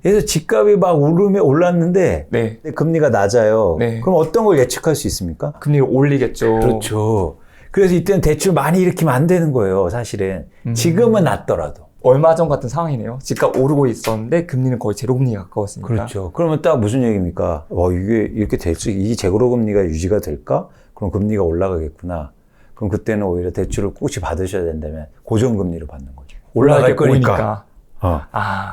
그래서 집값이 막 올랐는데 네. 금리가 낮아요. 네. 그럼 어떤 걸 예측할 수 있습니까? 금리를 올리겠죠. 그렇죠. 그래서 이때는 대출 많이 일으키면 안 되는 거예요, 사실은. 지금은 낮더라도. 얼마 전 같은 상황이네요. 집값 오르고 있었는데 금리는 거의 제로금리에 가까웠으니까. 그렇죠. 그러면 딱 무슨 얘기입니까? 이게 이렇게 이 제로금리가 유지가 될까? 그럼 금리가 올라가겠구나. 그럼 그때는 오히려 대출을 꾹이 받으셔야 된다면 고정금리로 받는 거죠. 올라갈 거니까.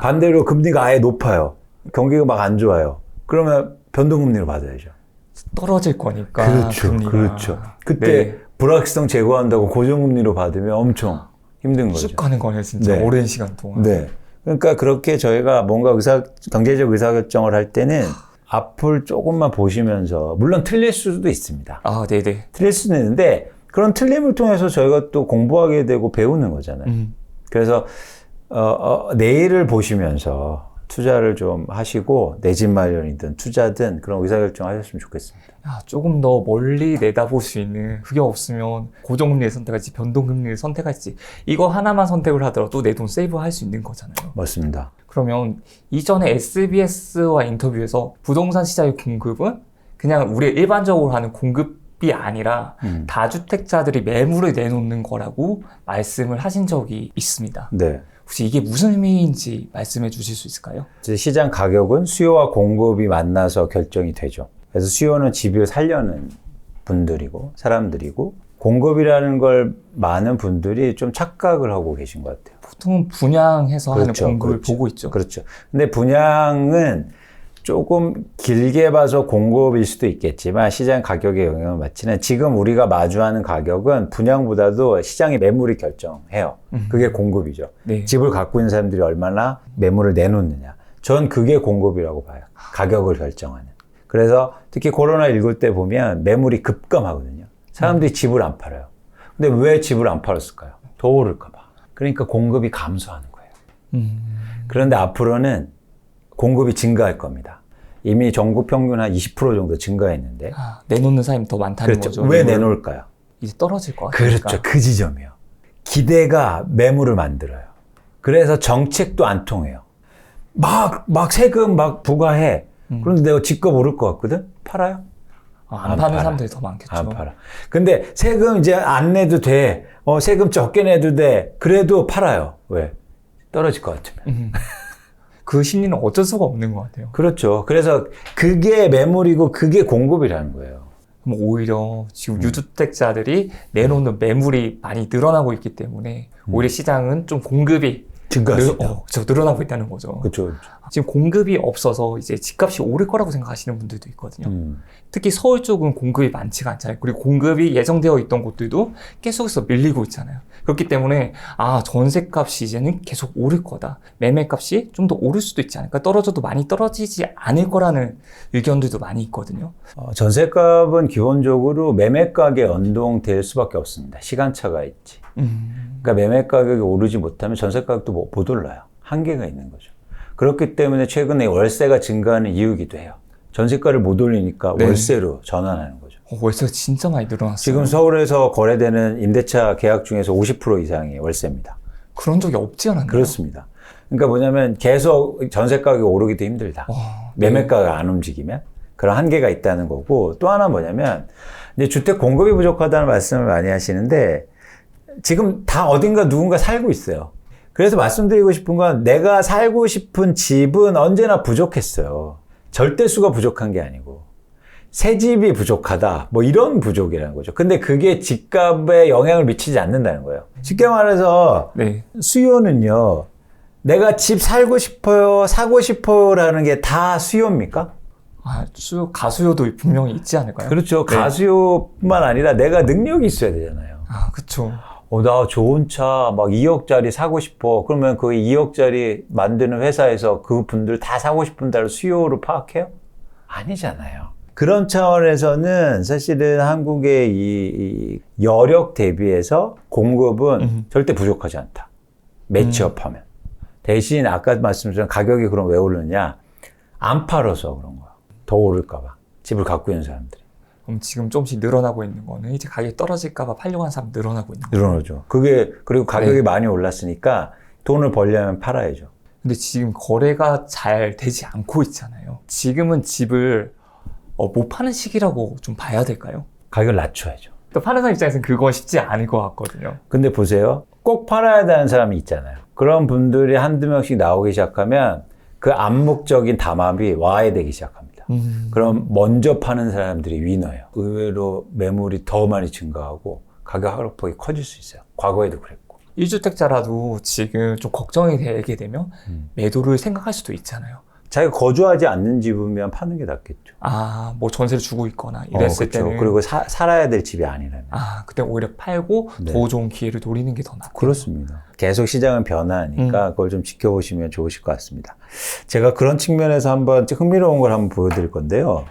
반대로 금리가 아예 높아요. 경기가 막 안 좋아요. 그러면 변동금리로 받아야죠. 떨어질 거니까. 그렇죠. 금리가. 그렇죠. 그때 네. 불확실성 제거한다고 고정금리로 받으면 엄청 힘든 거죠. 쭉 가는 거네요, 진짜. 네. 오랜 시간 동안. 네. 그러니까 그렇게 저희가 뭔가 경제적 의사결정을 할 때는 앞을 조금만 보시면서, 물론 틀릴 수도 있습니다. 아, 네네. 틀릴 수는 있는데, 그런 틀림을 통해서 저희가 또 공부하게 되고 배우는 거잖아요. 그래서, 내일을 보시면서 투자를 좀 하시고, 내 집 마련이든 투자든 그런 의사결정 하셨으면 좋겠습니다. 조금 더 멀리 내다볼 수 있는, 그게 없으면 고정금리를 선택할지 변동금리를 선택할지 이거 하나만 선택을 하더라도 내 돈 세이브할 수 있는 거잖아요. 맞습니다. 그러면 이전에 SBS와 인터뷰에서 부동산 시장의 공급은 그냥 우리 일반적으로 하는 공급이 아니라 다주택자들이 매물을 내놓는 거라고 말씀을 하신 적이 있습니다. 네. 혹시 이게 무슨 의미인지 말씀해 주실 수 있을까요? 시장 가격은 수요와 공급이 만나서 결정이 되죠. 그래서 수요는 집을 살려는 분들이고 사람들이고, 공급이라는 걸 많은 분들이 좀 착각을 하고 계신 것 같아요. 보통은 분양해서 그렇죠, 하는 공급을 그렇죠. 보고 있죠. 그렇죠. 근데 분양은 조금 길게 봐서 공급일 수도 있겠지만 시장 가격에 영향을 받지는, 지금 우리가 마주하는 가격은 분양보다도 시장의 매물이 결정해요. 그게 공급이죠. 네. 집을 갖고 있는 사람들이 얼마나 매물을 내놓느냐. 전 그게 공급이라고 봐요. 가격을 결정하는. 그래서 특히 코로나19 때 보면 매물이 급감하거든요. 사람들이 집을 안 팔아요. 근데 왜 집을 안 팔았을까요? 더 오를까 봐. 그러니까 공급이 감소하는 거예요. 그런데 앞으로는 공급이 증가할 겁니다. 이미 전국 평균 한 20% 정도 증가했는데. 내놓는 사람이 더 많다는 그렇죠. 거죠. 왜 내놓을까요? 이제 떨어질 것 같으니까. 그렇죠. 그 지점이요. 기대가 매물을 만들어요. 그래서 정책도 안 통해요. 막 세금 막 부과해. 그런데 내가 집값 오를 것 같거든? 팔아요? 안 파는 사람들이 더 많겠죠. 안 팔아. 근데 세금 이제 안 내도 돼. 세금 적게 내도 돼. 그래도 팔아요. 왜? 떨어질 것 같으면. 그 심리는 어쩔 수가 없는 것 같아요. 그렇죠. 그래서 그게 매물이고 그게 공급이라는 거예요. 그럼 오히려 지금 유주택자들이 내놓는 매물이 많이 늘어나고 있기 때문에 오히려 시장은 좀 공급이 증가할 수 있다. 늘어나고 있다는 거죠. 그렇죠. 지금 공급이 없어서 이제 집값이 오를 거라고 생각하시는 분들도 있거든요. 특히 서울 쪽은 공급이 많지가 않잖아요. 그리고 공급이 예정되어 있던 곳들도 계속해서 밀리고 있잖아요. 그렇기 때문에 전세값이 이제는 계속 오를 거다. 매매값이 좀 더 오를 수도 있지 않을까. 떨어져도 많이 떨어지지 않을 거라는 의견들도 많이 있거든요. 전세값은 기본적으로 매매 가격에 연동될 수밖에 없습니다. 시간차가 있지. 그러니까 매매 가격이 오르지 못하면 전세 가격도 못 올라요. 한계가 있는 거죠. 그렇기 때문에 최근에 월세가 증가하는 이유이기도 해요. 전세가를 못 올리니까 네. 월세로 전환하는 거죠. 월세가 진짜 많이 늘어났어요. 지금 서울에서 거래되는 임대차 계약 중에서 50% 이상이 월세입니다. 그런 적이 없지 않았나요? 그렇습니다. 그러니까 뭐냐면 계속 전세 가격이 오르기도 힘들다. 매매가가 안 움직이면 그런 한계가 있다는 거고, 또 하나 뭐냐면 이제 주택 공급이 부족하다는 말씀을 많이 하시는데 지금 다 어딘가 누군가 살고 있어요. 그래서 말씀드리고 싶은 건 내가 살고 싶은 집은 언제나 부족했어요. 절대수가 부족한 게 아니고 새 집이 부족하다 뭐 이런 부족이라는 거죠. 근데 그게 집값에 영향을 미치지 않는다는 거예요. 쉽게 말해서 네. 수요는요, 내가 집 살고 싶어요, 사고 싶어요라는 게 다 수요입니까? 가수요도 분명히 있지 않을까요? 그렇죠. 네. 가수요뿐만 아니라 내가 능력이 있어야 되잖아요. 그쵸. 나 좋은 차 막 2억짜리 사고 싶어. 그러면 그 2억짜리 만드는 회사에서 그 분들 다 사고 싶은 다를 수요를 파악해요? 아니잖아요. 그런 차원에서는 사실은 한국의 이 여력 대비해서 공급은 절대 부족하지 않다. 매치업하면. 대신 아까 말씀드린 가격이 그럼 왜 오르느냐? 안 팔아서 그런 거야. 더 오를까봐. 집을 갖고 있는 사람들이. 그럼 지금 조금씩 늘어나고 있는 거는 이제 가격이 떨어질까봐 팔려고 하는 사람 늘어나고 있는 거예요. 늘어나죠. 그리고 가격이 네. 많이 올랐으니까 돈을 벌려면 팔아야죠. 근데 지금 거래가 잘 되지 않고 있잖아요. 지금은 집을 못 파는 시기라고 좀 봐야 될까요? 가격을 낮춰야죠. 또 파는 사람 입장에서는 그건 쉽지 않을 것 같거든요. 근데 보세요. 꼭 팔아야 되는 사람이 있잖아요. 그런 분들이 한두 명씩 나오기 시작하면 그 암묵적인 담합이 와해되기 시작합니다. 그럼 먼저 파는 사람들이 위너예요. 의외로 매물이 더 많이 증가하고 가격 하락폭이 커질 수 있어요. 과거에도 그랬고. 1주택자라도 지금 좀 걱정이 되게 되면 매도를 생각할 수도 있잖아요. 자기가 거주하지 않는 집이면 파는 게 낫겠죠. 뭐 전세를 주고 있거나 이랬을 그렇죠. 때는. 그리고 살아야 될 집이 아니라면. 그때 오히려 팔고 네. 더 좋은 기회를 노리는 게 더 낫고. 그렇습니다. 계속 시장은 변화하니까 그걸 좀 지켜보시면 좋으실 것 같습니다. 제가 그런 측면에서 한번 흥미로운 걸 한번 보여드릴 건데요.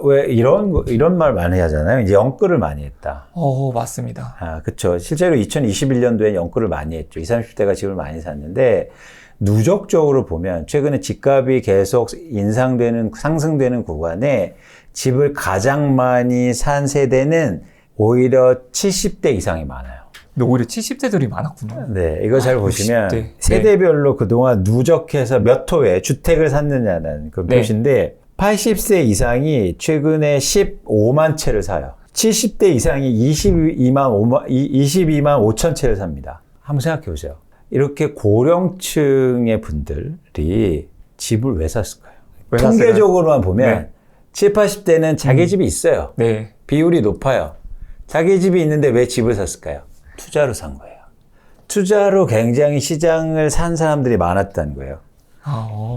왜 이런 말 많이 하잖아요. 이제 연끌을 많이 했다. 맞습니다. 그렇죠. 실제로 2021년도에 연끌을 많이 했죠. 20, 30대가 집을 많이 샀는데 누적적으로 보면 최근에 집값이 계속 상승되는 구간에 집을 가장 많이 산 세대는 오히려 70대 이상이 많아요. 근데 오히려 70대들이 많았군요. 네, 이거 잘 보시면 60대. 세대별로 그동안 누적해서 몇 호에 주택을 샀느냐는 그 네. 표시인데 80세 이상이 최근에 15만 채를 사요. 70대 이상이 22만 5천 채를 삽니다. 한번 생각해 보세요. 이렇게 고령층의 분들이 집을 왜 샀을까요? 왜 통계적으로만 보면 네. 7, 80대는 자기 집이 있어요. 네. 비율이 높아요. 자기 집이 있는데 왜 집을 샀을까요? 투자로 산 거예요. 투자로 굉장히 시장을 산 사람들이 많았다는 거예요.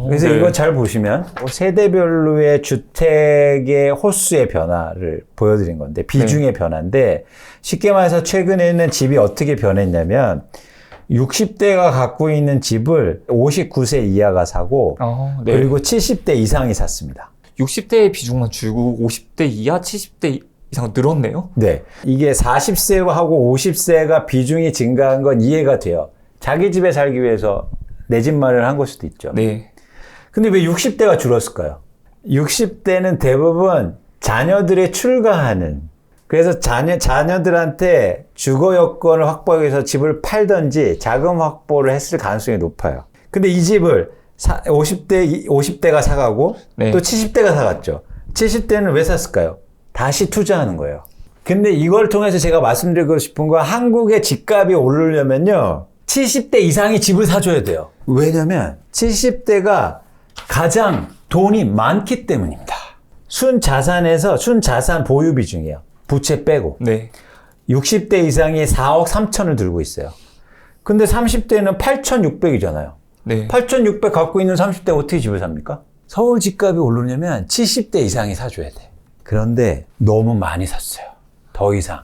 그래서 네. 이거 잘 보시면 세대별로의 주택의 호수의 변화를 보여드린 건데 비중의 변화인데 쉽게 말해서 최근에는 집이 어떻게 변했냐면 60대가 갖고 있는 집을 59세 이하가 사고 네. 그리고 70대 이상이 샀습니다. 60대의 비중만 줄고 50대 이하 70대 이상 늘었네요. 네. 이게 40세하고 50세가 비중이 증가한 건 이해가 돼요. 자기 집에 살기 위해서 내 집 마련을 한 걸 수도 있죠. 네. 근데 왜 60대가 줄었을까요? 60대는 대부분 자녀들의 출가하는, 그래서 자녀들한테 주거 여건을 확보하기 위해서 집을 팔든지 자금 확보를 했을 가능성이 높아요. 근데 이 집을 50대가 사가고 네. 또 70대가 사갔죠. 70대는 왜 샀을까요? 다시 투자하는 거예요. 근데 이걸 통해서 제가 말씀드리고 싶은 건 한국의 집값이 오르려면요. 70대 이상이 집을 사줘야 돼요. 왜냐면 70대가 가장 돈이 많기 때문입니다. 순자산 보유 비중이에요. 부채 빼고. 네. 60대 이상이 4억 3천을 들고 있어요. 근데 30대는 8,600이잖아요. 네. 8,600 갖고 있는 30대 어떻게 집을 삽니까? 서울 집값이 오르려면 70대 이상이 사줘야 돼. 그런데 너무 많이 샀어요. 더 이상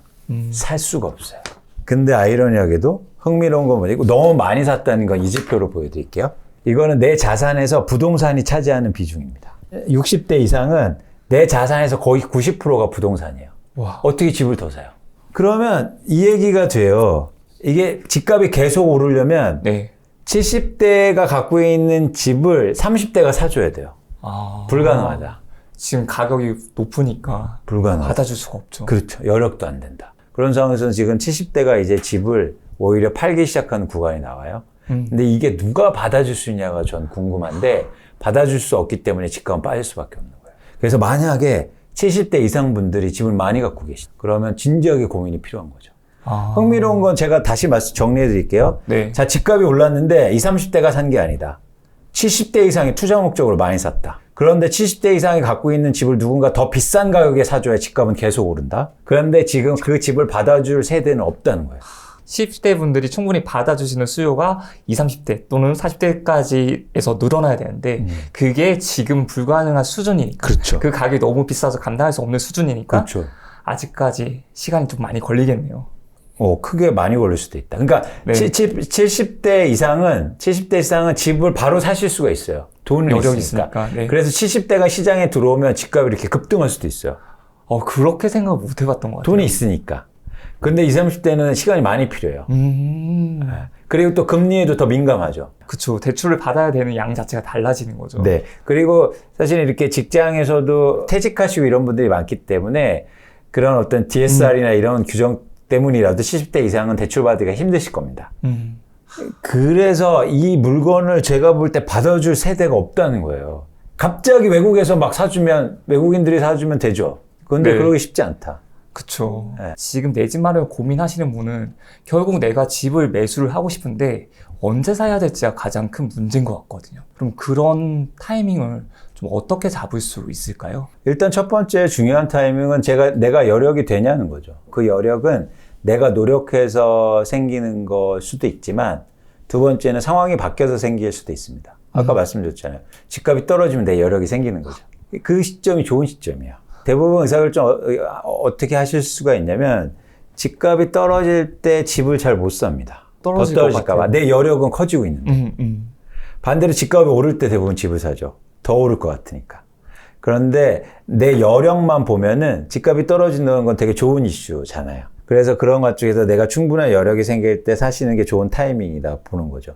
살 수가 없어요. 근데 아이러니하게도 흥미로운 건 뭐냐고 너무 많이 샀다는 건 이 지표로 보여드릴게요. 이거는 내 자산에서 부동산이 차지하는 비중입니다. 60대 이상은 내 자산에서 거의 90%가 부동산이에요. 와. 어떻게 집을 더 사요? 그러면 이 얘기가 돼요. 이게 집값이 계속 오르려면 네. 70대가 갖고 있는 집을 30대가 사줘야 돼요. 아. 불가능하다. 지금 가격이 높으니까 불가능하다. 받아줄 수가 없죠. 그렇죠. 여력도 안 된다. 그런 상황에서는 지금 70대가 이제 집을 오히려 팔기 시작하는 구간이 나와요. 근데 이게 누가 받아줄 수 있냐가 전 궁금한데 받아줄 수 없기 때문에 집값은 빠질 수밖에 없는 거예요. 그래서 만약에 70대 이상 분들이 집을 많이 갖고 계시다. 그러면 진지하게 고민이 필요한 거죠. 아. 흥미로운 건 제가 다시 정리해 드릴게요. 네. 자, 집값이 올랐는데 20, 30대가 산 게 아니다. 70대 이상이 투자 목적으로 많이 샀다. 그런데 70대 이상이 갖고 있는 집을 누군가 더 비싼 가격에 사줘야 집값은 계속 오른다. 그런데 지금 그 집을 받아줄 세대는 없다는 거예요. 10대 분들이 충분히 받아주시는 수요가 20, 30대 또는 40대까지에서 늘어나야 되는데 그게 지금 불가능한 수준이니까 그렇죠. 그 가격이 너무 비싸서 감당할 수 없는 수준이니까 그렇죠. 아직까지 시간이 좀 많이 걸리겠네요. 크게 많이 걸릴 수도 있다. 그러니까 네. 70대 이상은 집을 바로 사실 수가 있어요. 돈이 여력이 있으니까. 있으니까. 네. 그래서 70대가 시장에 들어오면 집값이 이렇게 급등할 수도 있어요. 그렇게 생각을 못 해봤던 것 같아요. 돈이 있으니까. 근데 20, 30대는 시간이 많이 필요해요. 그리고 또 금리에도 더 민감하죠. 그쵸. 대출을 받아야 되는 양 자체가 달라지는 거죠. 네. 그리고 사실 이렇게 직장에서도 퇴직하시고 이런 분들이 많기 때문에 그런 어떤 DSR이나 이런 규정 때문이라도 70대 이상은 대출받기가 힘드실 겁니다. 그래서 이 물건을 제가 볼 때 받아줄 세대가 없다는 거예요. 갑자기 외국에서 막 외국인들이 사주면 되죠. 그런데 네. 그러기 쉽지 않다. 그쵸. 네. 지금 내 집 마련 고민하시는 분은 결국 내가 집을 매수를 하고 싶은데 언제 사야 될지가 가장 큰 문제인 것 같거든요. 그럼 그런 타이밍을 좀 어떻게 잡을 수 있을까요? 일단 첫 번째 중요한 타이밍은 내가 여력이 되냐는 거죠. 그 여력은 내가 노력해서 생기는 걸 수도 있지만 두 번째는 상황이 바뀌어서 생길 수도 있습니다. 아까 말씀드렸잖아요. 집값이 떨어지면 내 여력이 생기는 거죠. 그 시점이 좋은 시점이에요. 대부분 의사결정 어떻게 하실 수가 있냐면 집값이 떨어질 때 집을 잘 못 삽니다. 떨어질 더 것 떨어질까 봐. 같아요. 내 여력은 커지고 있는데. 반대로 집값이 오를 때 대부분 집을 사죠. 더 오를 것 같으니까. 그런데 내 여력만 보면은 집값이 떨어지는 건 되게 좋은 이슈잖아요. 그래서 그런 것 중에서 내가 충분한 여력이 생길 때 사시는 게 좋은 타이밍이다 보는 거죠.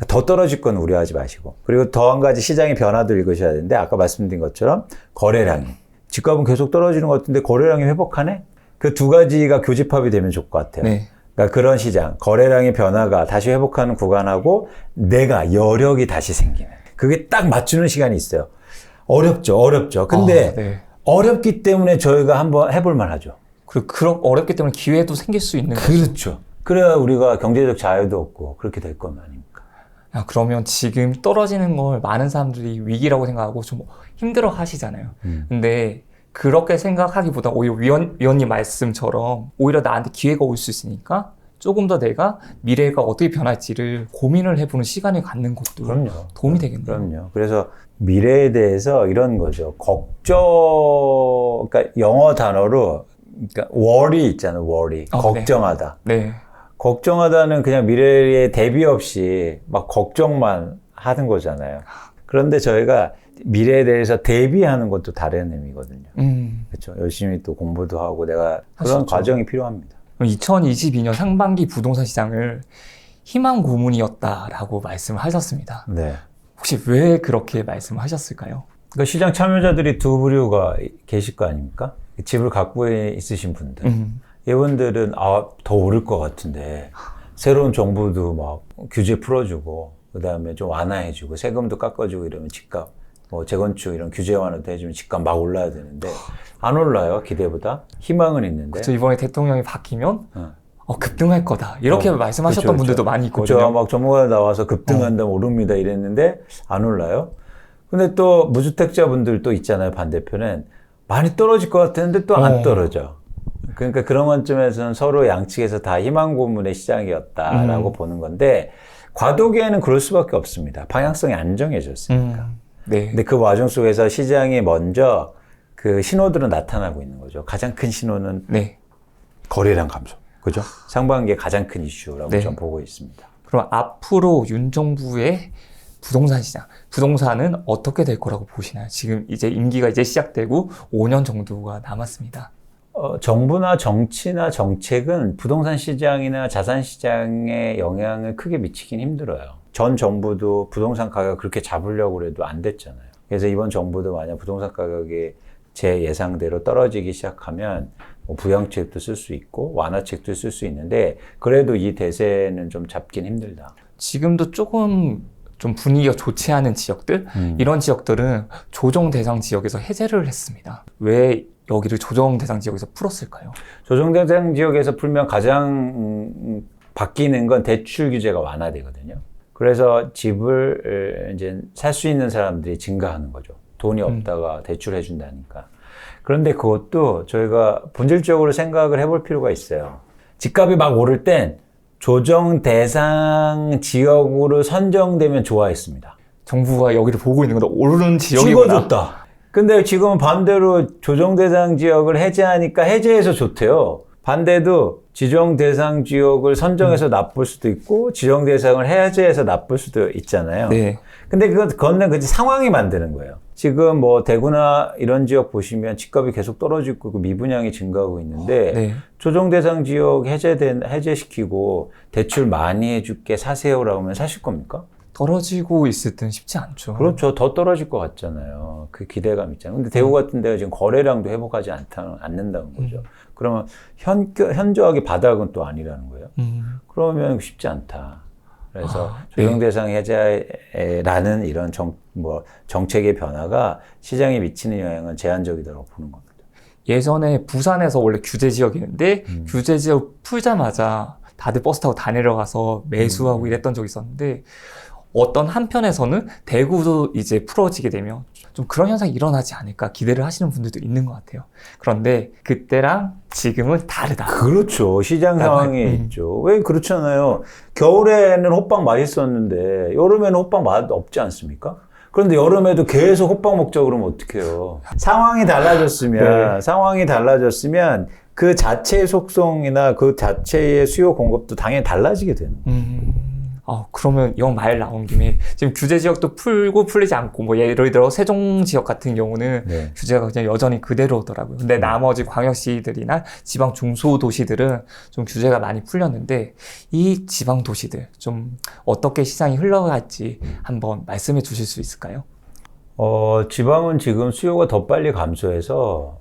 더 떨어질 건 우려하지 마시고. 그리고 더 한 가지 시장의 변화도 읽으셔야 되는데 아까 말씀드린 것처럼 거래량이. 집값은 계속 떨어지는 것 같은데 거래량이 회복하네? 그 두 가지가 교집합이 되면 좋을 것 같아요. 네. 그러니까 그런 시장, 거래량의 변화가 다시 회복하는 구간하고 내가 여력이 다시 생기는. 그게 딱 맞추는 시간이 있어요. 어렵죠. 근데 네. 어렵기 때문에 저희가 한번 해볼 만하죠. 그리고 그런 어렵기 때문에 기회도 생길 수 있는 거죠. 그렇죠. 그래야 우리가 경제적 자유도 얻고 그렇게 될 것 아닙니까? 그러면 지금 떨어지는 걸 많은 사람들이 위기라고 생각하고 좀 힘들어 하시잖아요. 근데 그렇게 생각하기보다 오히려 위원님 말씀처럼 오히려 나한테 기회가 올 수 있으니까 조금 더 내가 미래가 어떻게 변할지를 고민을 해보는 시간을 갖는 것도 그럼요. 도움이 되겠네요. 그럼요. 그래서 미래에 대해서 이런 거죠. 그러니까 영어 단어로 그러니까 worry 있잖아요. worry. 걱정하다. 네. 걱정하다는 그냥 미래에 대비 없이 막 걱정만 하는 거잖아요. 그런데 저희가 미래에 대해서 대비하는 것도 다른 의미거든요. 그렇죠. 열심히 또 공부도 하고 내가 그런 하셨죠. 과정이 필요합니다. 2022년 상반기 부동산 시장을 희망 고문이었다라고 말씀을 하셨습니다. 네. 혹시 왜 그렇게 말씀을 하셨을까요? 그러니까 시장 참여자들이 두 부류가 계실 거 아닙니까? 집을 갖고 있으신 분들. 이분들은 더 오를 것 같은데 새로운 정부도 막 규제 풀어주고 그다음에 좀 완화해주고 세금도 깎아주고 이러면 집값 재건축 이런 규제 완화도 해주면 집값 막 올라야 되는데 안 올라요. 기대보다. 희망은 있는데. 그렇죠. 이번에 대통령이 바뀌면 급등할 거다. 이렇게 말씀하셨던 그렇죠. 분들도 많이 있거든요. 그렇죠. 막 전문가 나와서 급등한다면 오릅니다 이랬는데 안 올라요. 근데 또 무주택자분들도 있잖아요. 반대편엔 많이 떨어질 것 같았는데 또 안 떨어져. 그러니까 그런 관점에서는 서로 양측에서 다 희망 고문의 시장이었다라고 보는 건데 과도기에는 그럴 수밖에 없습니다. 방향성이 안 정해졌으니까. 네. 근데 그 와중 속에서 시장이 먼저 그 신호들은 나타나고 있는 거죠. 가장 큰 신호는 네. 거래량 감소. 그죠? 상반기에 가장 큰 이슈라고 네. 저는 보고 있습니다. 그럼 앞으로 윤 정부의 부동산 시장, 부동산은 어떻게 될 거라고 보시나요? 지금 이제 임기가 이제 시작되고 5년 정도가 남았습니다. 정부나 정치나 정책은 부동산 시장이나 자산 시장에 영향을 크게 미치긴 힘들어요. 전 정부도 부동산 가격 그렇게 잡으려고 해도 안 됐잖아요. 그래서 이번 정부도 만약 부동산 가격이 제 예상대로 떨어지기 시작하면 뭐 부양책도 쓸 수 있고 완화책도 쓸 수 있는데 그래도 이 대세는 좀 잡긴 힘들다. 지금도 조금 좀 분위기가 좋지 않은 지역들, 이런 지역들은 조정 대상 지역에서 해제를 했습니다. 왜 여기를 조정 대상 지역에서 풀었을까요? 조정 대상 지역에서 풀면 가장 바뀌는 건 대출 규제가 완화되거든요. 그래서 집을 이제 살 수 있는 사람들이 증가하는 거죠. 돈이 없다가 대출해 준다니까. 그런데 그것도 저희가 본질적으로 생각을 해볼 필요가 있어요. 집값이 막 오를 땐 조정 대상 지역으로 선정되면 좋아했습니다. 정부가 여기를 보고 있는 건 오르는 지역이구나. 찍어줬다. 근데 지금은 반대로 조정 대상 지역을 해제하니까 해제해서 좋대요. 반대도 지정 대상 지역을 선정해서 나쁠 수도 있고 지정 대상을 해제해서 나쁠 수도 있잖아요. 네. 근데 그거는 그 상황이 만드는 거예요. 지금 뭐 대구나 이런 지역 보시면 집값이 계속 떨어지고 미분양이 증가하고 있는데 네. 조정 대상 지역 해제시키고 대출 많이 해줄게 사세요라고 하면 사실 겁니까? 떨어지고 있을 땐 쉽지 않죠. 그렇죠. 더 떨어질 것 같잖아요. 그 기대감 있잖아요. 근데 대구 같은 데가 지금 거래량도 회복하지 않는다는 거죠. 그러면 현저하게 바닥은 또 아니라는 거예요. 그러면 쉽지 않다. 그래서 조정 대상 해제라는 이런 정책의 변화가 시장에 미치는 영향은 제한적이라고 보는 겁니다. 예전에 부산에서 원래 규제 지역이었는데 규제 지역 풀자마자 다들 버스 타고 다 내려가서 매수하고 이랬던 적이 있었는데 어떤 한편에서는 대구도 이제 풀어지게 되면 좀 그런 현상이 일어나지 않을까 기대를 하시는 분들도 있는 것 같아요. 그런데 그때랑 지금은 다르다. 그렇죠. 시장 상황이 있죠. 왜 그렇잖아요. 겨울에는 호빵 맛있었는데 여름에는 호빵 맛 없지 않습니까? 그런데 여름에도 계속 호빵 먹자 그러면 어떡해요. 상황이 달라졌으면 그 자체의 속성이나 그 자체의 수요 공급도 당연히 달라지게 되는 거예요. 그러면 이 말 나온 김에 지금 규제 지역도 풀고 풀리지 않고 뭐 예를 들어 세종 지역 같은 경우는 네. 규제가 그냥 여전히 그대로더라고요. 근데 나머지 광역시들이나 지방 중소도시들은 좀 규제가 많이 풀렸는데 이 지방 도시들 좀 어떻게 시장이 흘러갈지 한번 말씀해 주실 수 있을까요? 지방은 지금 수요가 더 빨리 감소해서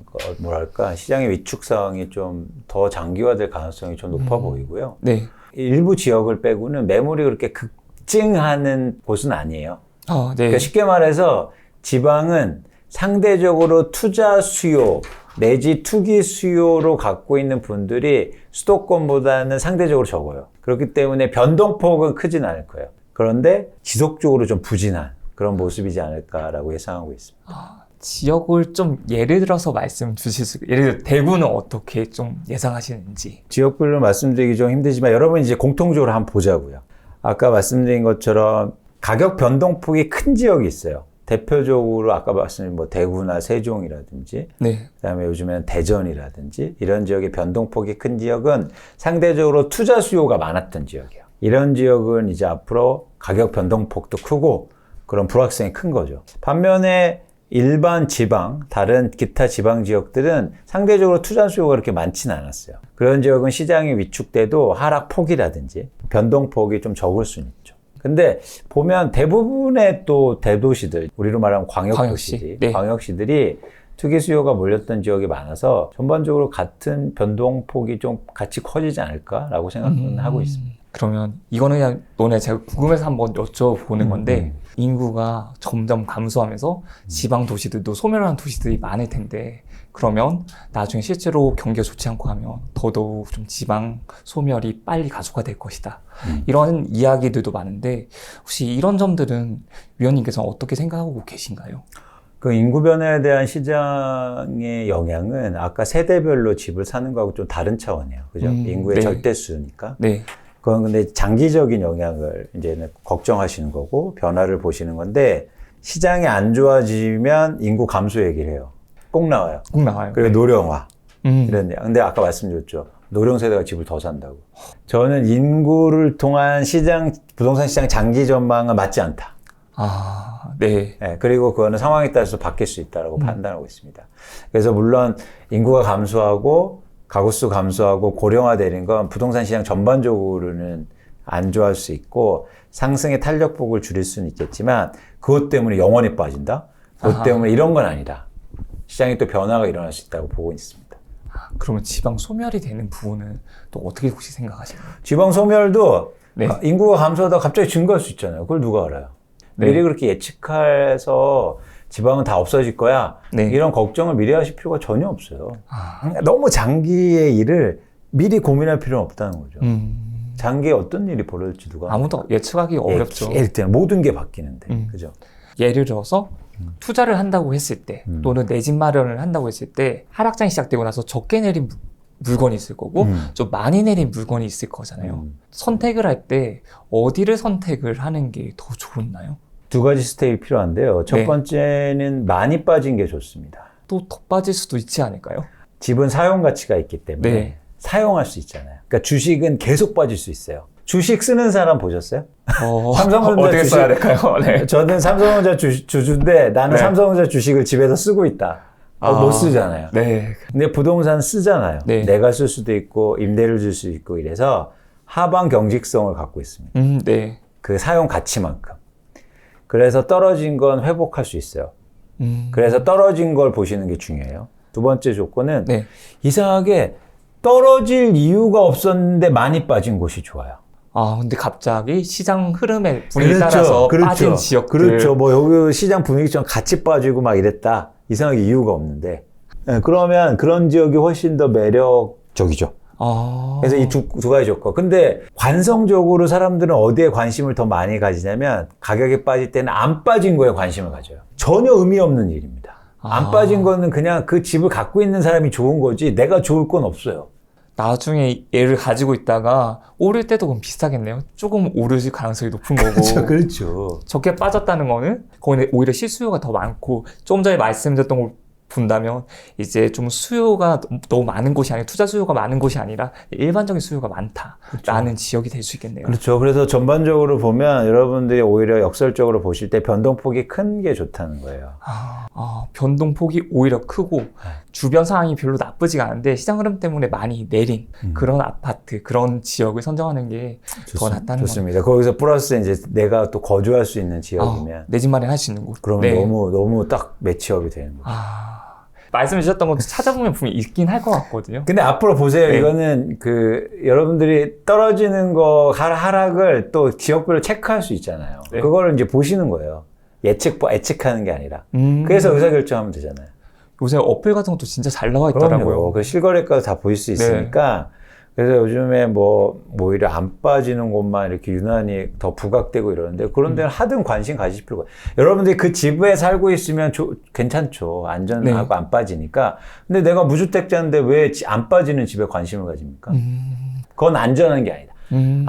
시장의 위축 상황이 좀 더 장기화될 가능성이 좀 높아 보이고요. 네. 일부 지역을 빼고는 매물이 그렇게 급증하는 곳은 아니에요. 네. 그러니까 쉽게 말해서 지방은 상대적으로 투자 수요 내지 투기 수요로 갖고 있는 분들이 수도권보다는 상대적으로 적어요. 그렇기 때문에 변동폭은 크진 않을 거예요. 그런데 지속적으로 좀 부진한 그런 모습이지 않을까라고 예상하고 있습니다. 지역을 좀 예를 들어서 말씀 주실 수, 예를 들어 대구는 어떻게 좀 예상하시는지. 지역별로 말씀드리기 좀 힘들지만 여러분 이제 공통적으로 한번 보자고요. 아까 말씀드린 것처럼 가격 변동폭이 큰 지역이 있어요. 대표적으로 아까 말씀드린 뭐 대구나 세종이라든지, 네. 그다음에 요즘에는 대전이라든지 이런 지역의 변동폭이 큰 지역은 상대적으로 투자 수요가 많았던 지역이에요. 이런 지역은 이제 앞으로 가격 변동폭도 크고 그런 불확성이 큰 거죠. 반면에 일반 지방, 다른 기타 지방 지역들은 상대적으로 투자 수요가 그렇게 많지는 않았어요. 그런 지역은 시장이 위축돼도 하락폭이라든지 변동폭이 좀 적을 수는 있죠. 근데 보면 대부분의 또 대도시들, 우리로 말하면 광역시들이 투기 수요가 몰렸던 지역이 많아서 전반적으로 같은 변동폭이 좀 같이 커지지 않을까라고 생각은 하고 있습니다. 그러면 이거는 그냥 제가 궁금해서 한번 여쭤보는 건데 인구가 점점 감소하면서 지방 도시들도 소멸하는 도시들이 많을 텐데 그러면 나중에 실제로 경기가 좋지 않고 하면 더더욱 좀 지방 소멸이 빨리 가속화될 것이다. 이런 이야기들도 많은데 혹시 이런 점들은 위원님께서는 어떻게 생각하고 계신가요? 그 인구 변화에 대한 시장의 영향은 아까 세대별로 집을 사는 거하고 좀 다른 차원이에요. 그죠? 인구의 네. 절대수니까. 네. 그건 근데 장기적인 영향을 이제는 걱정하시는 거고 변화를 보시는 건데 시장이 안 좋아지면 인구 감소 얘기를 해요. 꼭 나와요. 꼭 나와요. 그리고 노령화. 음. 이런. 근데 아까 말씀드렸죠. 노령 세대가 집을 더 산다고. 저는 인구를 통한 부동산 시장 장기 전망은 맞지 않다. 아, 네. 네, 그리고 그거는 상황에 따라서 바뀔 수 있다고 판단하고 있습니다. 그래서 물론 인구가 감소하고 가구수 감소하고 고령화되는 건 부동산 시장 전반적으로는 안 좋아할 수 있고 상승의 탄력폭을 줄일 수는 있겠지만 그것 때문에 영원히 빠진다? 그것 때문에 이런 건 아니다. 시장에 또 변화가 일어날 수 있다고 보고 있습니다. 그러면 지방 소멸이 되는 부분은 또 어떻게 혹시 생각하시나요? 지방 소멸도 네. 인구가 감소하다가 갑자기 증가할 수 있잖아요. 그걸 누가 알아요? 네. 미리 그렇게 예측해서 지방은 다 없어질 거야. 네. 이런 걱정을 미리 하실 필요가 전혀 없어요. 너무 장기의 일을 미리 고민할 필요는 없다는 거죠. 장기에 어떤 일이 벌어질지 누가 아무도 예측하기 어렵죠. 일단 모든 게 바뀌는데. 그죠? 예를 들어서 투자를 한다고 했을 때 또는 내 집 마련을 한다고 했을 때 하락장이 시작되고 나서 적게 내린 물건이 있을 거고 좀 많이 내린 물건이 있을 거잖아요. 선택을 할 때 어디를 선택을 하는 게 더 좋나요? 두 가지 스텝이 필요한데요. 첫 네. 번째는 많이 빠진 게 좋습니다. 또 더 빠질 수도 있지 않을까요? 집은 사용 가치가 있기 때문에 네. 사용할 수 있잖아요. 그러니까 주식은 계속 빠질 수 있어요. 주식 쓰는 사람 보셨어요? 삼성전자 어떻게 주식- 써야 될까요? 네. 저는 삼성전자 주주인데 나는 네. 삼성전자 주식을 집에서 쓰고 있다. 못 쓰잖아요. 네. 근데 부동산 쓰잖아요. 네. 내가 쓸 수도 있고 임대를 줄 수 있고 이래서 하방 경직성을 갖고 있습니다. 네. 그 사용 가치만큼. 그래서 떨어진 건 회복할 수 있어요. 그래서 떨어진 걸 보시는 게 중요해요. 두 번째 조건은 네. 이상하게 떨어질 이유가 없었는데 많이 빠진 곳이 좋아요. 아, 근데 갑자기 시장 흐름의 분위기에 따라서 빠진 지역들. 그렇죠. 뭐 여기 시장 분위기처럼 같이 빠지고 막 이랬다. 이상하게 이유가 없는데. 네, 그러면 그런 지역이 훨씬 더 매력적이죠. 그래서 이 두 가지 조건. 근데 관성적으로 사람들은 어디에 관심을 더 많이 가지냐면 가격이 빠질 때는 안 빠진 거에 관심을 가져요. 전혀 의미 없는 일입니다. 안 빠진 거는 그냥 그 집을 갖고 있는 사람이 좋은 거지 내가 좋을 건 없어요. 나중에 얘를 가지고 있다가 오를 때도 그럼 비슷하겠네요. 조금 오를 가능성이 높은 거고. 그렇죠. 적게 빠졌다는 거는 거기는 오히려 실수요가 더 많고 좀 전에 말씀드렸던 걸 본다면 이제 좀 수요가 너무 많은 곳이 아니라 투자 수요가 많은 곳이 아니라 일반적인 수요가 많다라는 지역이 될 수 있겠네요. 그렇죠. 그래서 전반적으로 보면 여러분들이 오히려 역설적으로 보실 때 변동폭이 큰 게 좋다는 거예요. 변동폭이 오히려 크고 주변 상황이 별로 나쁘지가 않은데 시장 흐름 때문에 많이 내린 그런 아파트, 그런 지역을 선정하는 게 더 낫다는 좋습니다. 거기서 플러스 이제 내가 또 거주할 수 있는 지역이면 내 집 마련할 수 있는 곳. 그러면 네. 너무 딱 매치업이 되는 거예요. 말씀해 주셨던 것도 찾아보면 분명히 있긴 할 것 같거든요. 근데 앞으로 보세요. 네. 이거는 여러분들이 떨어지는 거 하락을 또 지역별로 체크할 수 있잖아요. 네. 그거를 이제 보시는 거예요. 예측하는 게 아니라. 그래서 의사결정하면 되잖아요. 요새 어플 같은 것도 진짜 잘 나와 있더라고요. 그럼요. 그 실거래가도 다 보일 수 있으니까. 그래서 요즘에 뭐 오히려 안 빠지는 곳만 이렇게 유난히 더 부각되고 이러는데 그런 데는 하등 관심 가지실 필요가. 여러분들이 그 집에 살고 있으면 괜찮죠. 안전하고 안 빠지니까. 근데 내가 무주택자인데 왜 안 빠지는 집에 관심을 가집니까? 그건 안전한 게 아니다.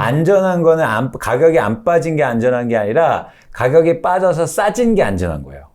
안전한 거는 가격이 안 빠진 게 안전한 게 아니라 가격이 빠져서 싸진 게 안전한 거예요.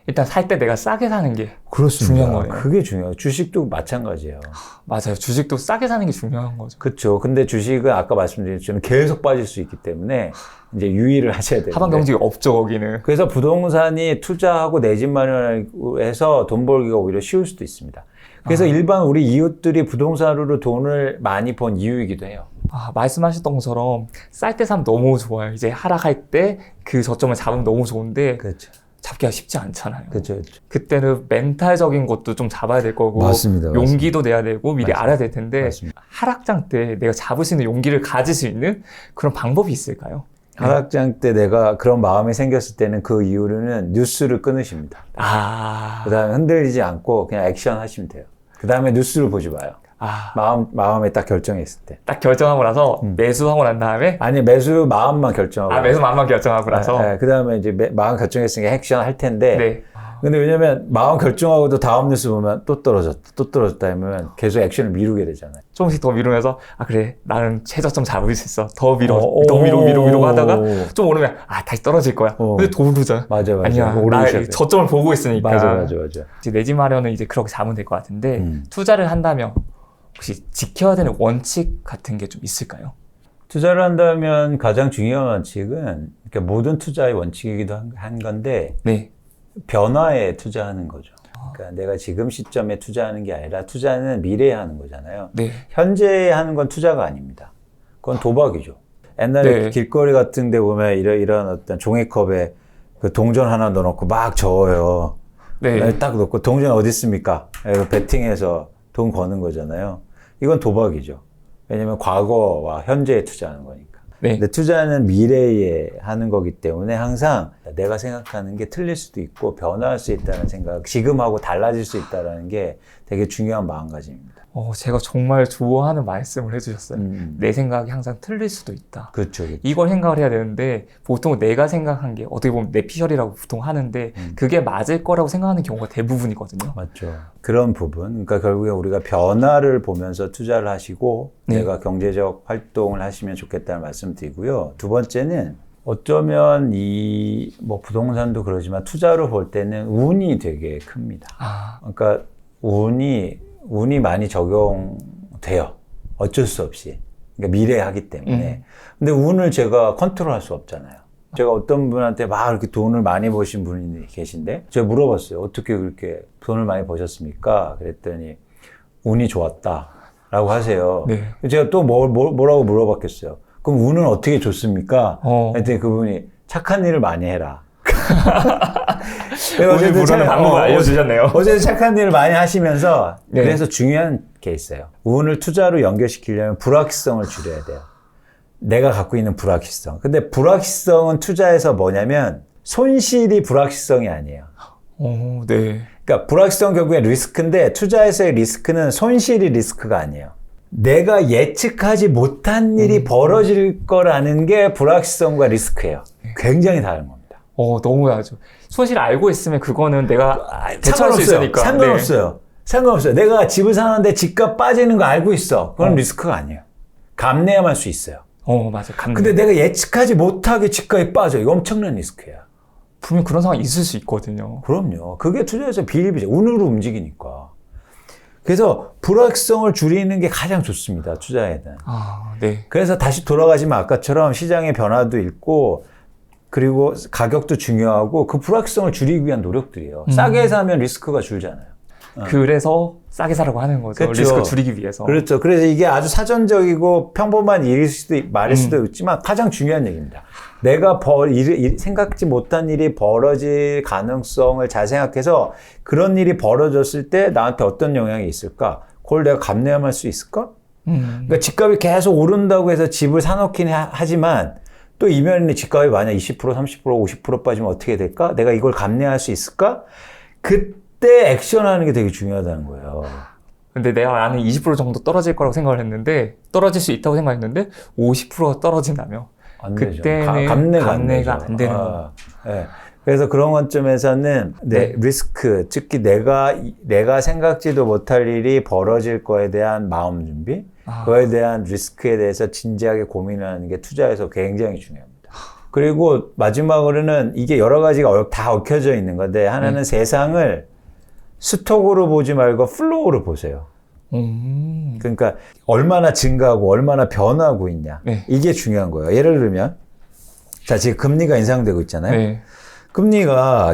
일단 살 때 내가 싸게 사는 게 그렇습니다. 중요한 거예요. 그게 중요해요. 주식도 마찬가지예요. 맞아요. 주식도 싸게 사는 게 중요한 거죠. 그렇죠. 근데 주식은 아까 말씀드린 것처럼 계속 빠질 수 있기 때문에 이제 유의를 하셔야 돼요. 하방 경직이 없죠, 거기는. 그래서 부동산이 투자하고 내 집 마련해서 돈 벌기가 오히려 쉬울 수도 있습니다. 그래서 일반 우리 이웃들이 부동산으로 돈을 많이 번 이유이기도 해요. 말씀하셨던 것처럼 쌀 때 사면 너무 좋아요. 이제 하락할 때 그 저점을 잡으면 너무 좋은데 그렇죠. 잡기가 쉽지 않잖아요. 그렇죠. 그때는 멘탈적인 것도 좀 잡아야 될 거고 맞습니다. 용기도 내야 되고 미리 맞습니다. 알아야 될 텐데 맞습니다. 하락장 때 내가 잡을 수 있는 용기를 가질 수 있는 그런 방법이 있을까요? 하락장 때 내가 그런 마음이 생겼을 때는 그 이후로는 뉴스를 끊으십니다. 그 다음에 흔들리지 않고 그냥 액션 하시면 돼요. 그 다음에 뉴스를 보지 마요. 마음에 딱 결정했을 때. 딱 결정하고 나서 매수하고 난 다음에 아니, 매수 마음만 결정하고. 매수 마음만 결정하고 나서 그 다음에 이제 마음 결정했으니까 액션 할 텐데. 네. 근데 왜냐면 마음 결정하고도 다음 뉴스 보면 또 떨어졌다 하면 계속 액션을 미루게 되잖아요. 조금씩 더 미루면서 아 그래 나는 최저점 잡을 수 있어 더 미루고 하다가 좀 오르면 아 다시 떨어질 거야. 근데 더 오르잖아. 맞아. 아니야 나 저점을 보고 있으니까. 맞아. 이제 내 집 마련은 이제 그렇게 잡으면 될 것 같은데 투자를 한다면 혹시 지켜야 되는 원칙 같은 게 좀 있을까요? 투자를 한다면 가장 중요한 원칙은 그러니까 모든 투자의 원칙이기도 한 건데 네. 변화에 투자하는 거죠. 그러니까 내가 지금 시점에 투자하는 게 아니라 투자는 미래에 하는 거잖아요. 네. 현재에 하는 건 투자가 아닙니다. 그건 도박이죠. 옛날에 네. 길거리 같은 데 보면 이런 어떤 종이컵에 그 동전 하나 넣어놓고 막 저어요. 네. 딱 넣고 동전 어디 있습니까? 배팅해서 돈 거는 거잖아요. 이건 도박이죠. 왜냐면 과거와 현재에 투자하는 거니까. 네. 근데 투자는 미래에 하는 거기 때문에 항상 내가 생각하는 게 틀릴 수도 있고 변화할 수 있다는 생각, 지금하고 달라질 수 있다는 게 되게 중요한 마음가짐입니다. 제가 정말 좋아하는 말씀을 해주셨어요. 내 생각이 항상 틀릴 수도 있다. 그렇죠. 이걸 생각을 해야 되는데 보통 내가 생각한 게 어떻게 보면 내피셜이라고 보통 하는데 그게 맞을 거라고 생각하는 경우가 대부분이거든요. 맞죠. 그런 부분. 그러니까 결국에 우리가 변화를 보면서 투자를 하시고 네. 내가 경제적 활동을 하시면 좋겠다는 말씀 드리고요. 두 번째는 어쩌면 뭐 부동산도 그러지만 투자로 볼 때는 운이 되게 큽니다. 그러니까 운이 많이 적용돼요. 어쩔 수 없이. 그러니까 미래에 하기 때문에. 근데 운을 제가 컨트롤할 수 없잖아요. 제가 어떤 분한테 막 이렇게 돈을 많이 버신 분이 계신데 제가 물어봤어요. 어떻게 그렇게 돈을 많이 버셨습니까? 그랬더니 운이 좋았다 라고 하세요. 네. 제가 또 뭐라고 물어봤겠어요. 그럼 운은 어떻게 좋습니까? 그랬더니 그분이 착한 일을 많이 해라. 오늘 부르는 방법을 알려주셨네요. 어제도 착한 일을 많이 하시면서 네. 그래서 중요한 게 있어요. 운을 투자로 연결시키려면 불확실성을 줄여야 돼요. 내가 갖고 있는 불확실성. 근데 불확실성은 투자에서 뭐냐면 손실이 불확실성이 아니에요. 네. 그러니까 불확실성 결국엔 리스크인데 투자에서의 리스크는 손실이 리스크가 아니에요. 내가 예측하지 못한 일이 벌어질 거라는 게 불확실성과 리스크예요. 굉장히 다른 겁니다. 너무 다르죠. 손실 알고 있으면 그거는 내가 대처할 수 있으니까. 상관없어요. 네. 상관없어요. 내가 집을 사는데 집값 빠지는 거 알고 있어. 그건 리스크가 아니에요. 감내야만 할 수 있어요. 맞아. 감내. 근데 내가 예측하지 못하게 집값이 빠져. 이거 엄청난 리스크야. 분명 그런 상황이 있을 수 있거든요. 그럼요. 그게 투자에서 비일비재. 운으로 움직이니까. 그래서 불확실성을 줄이는 게 가장 좋습니다. 투자에는. 네. 그래서 다시 돌아가지만 아까처럼 시장의 변화도 있고 그리고 가격도 중요하고 그 불확실성을 줄이기 위한 노력들이에요. 싸게 사면 리스크가 줄잖아요. 그래서 싸게 사라고 하는 거죠. 그렇죠. 리스크 줄이기 위해서. 그렇죠. 그래서 이게 아주 사전적이고 평범한 말일 수도 있지만 가장 중요한 얘기입니다. 내가 생각지 못한 일이 벌어질 가능성을 잘 생각해서 그런 일이 벌어졌을 때 나한테 어떤 영향이 있을까? 그걸 내가 감내할 수 있을까? 그러니까 집값이 계속 오른다고 해서 집을 사놓긴 하지만 또 이면에 집값이 만약 20%, 30%, 50% 빠지면 어떻게 될까? 내가 이걸 감내할 수 있을까? 그때 액션하는 게 되게 중요하다는 거예요. 근데 나는 20% 정도 떨어질 거라고 생각을 했는데 떨어질 수 있다고 생각했는데 50%가 떨어진다면 안 되죠. 그때는 감내가 안 되는 거예요. 네. 그래서 그런 관점에서는 리스크, 특히 내가 생각지도 못할 일이 벌어질 거에 대한 마음 준비, 그거에 대한 리스크에 대해서 진지하게 고민하는 게 투자에서 굉장히 중요합니다. 그리고 마지막으로는 이게 여러 가지가 다 얽혀져 있는 건데 하나는 세상을 스톡으로 보지 말고 플로우로 보세요. 그러니까 얼마나 증가하고 얼마나 변하고 있냐. 네. 이게 중요한 거예요. 예를 들면 자 지금 금리가 인상되고 있잖아요. 네.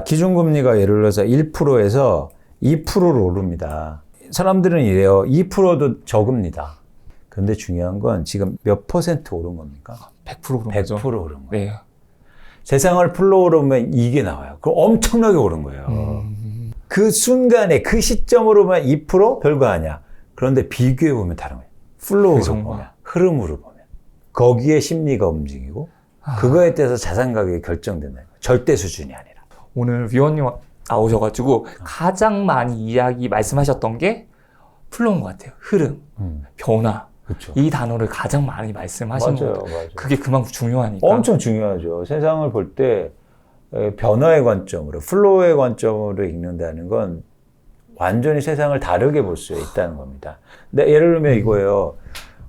기준금리가 예를 들어서 1%에서 2%로 오릅니다. 사람들은 이래요. 2%도 적습니다. 그런데 중요한 건 지금 몇 % 오른 겁니까? 100% 오른 거죠. 100% 오른 거예요. 네. 세상을 플로우로 보면 이게 나와요. 그럼 엄청나게 오른 거예요. 그 순간에 그 시점으로 보면 2% 별거 아니야. 그런데 비교해 보면 다른 거예요. 플로우로 보면, 흐름으로 보면. 거기에 심리가 움직이고 그거에 따라서 자산 가격이 결정된다는 거예요. 절대 수준이 아니라. 오늘 위원님 나오셔가지고 가장 많이 말씀하셨던 게 플로우인 것 같아요. 흐름, 변화. 그렇죠. 이 단어를 가장 많이 말씀하신 것 같아요. 맞아요. 그게 그만큼 중요하니까. 엄청 중요하죠. 세상을 볼 때 변화의 관점으로, 플로우의 관점으로 읽는다는 건 완전히 세상을 다르게 볼 수 있다는 겁니다. 근데 예를 들면 이거예요.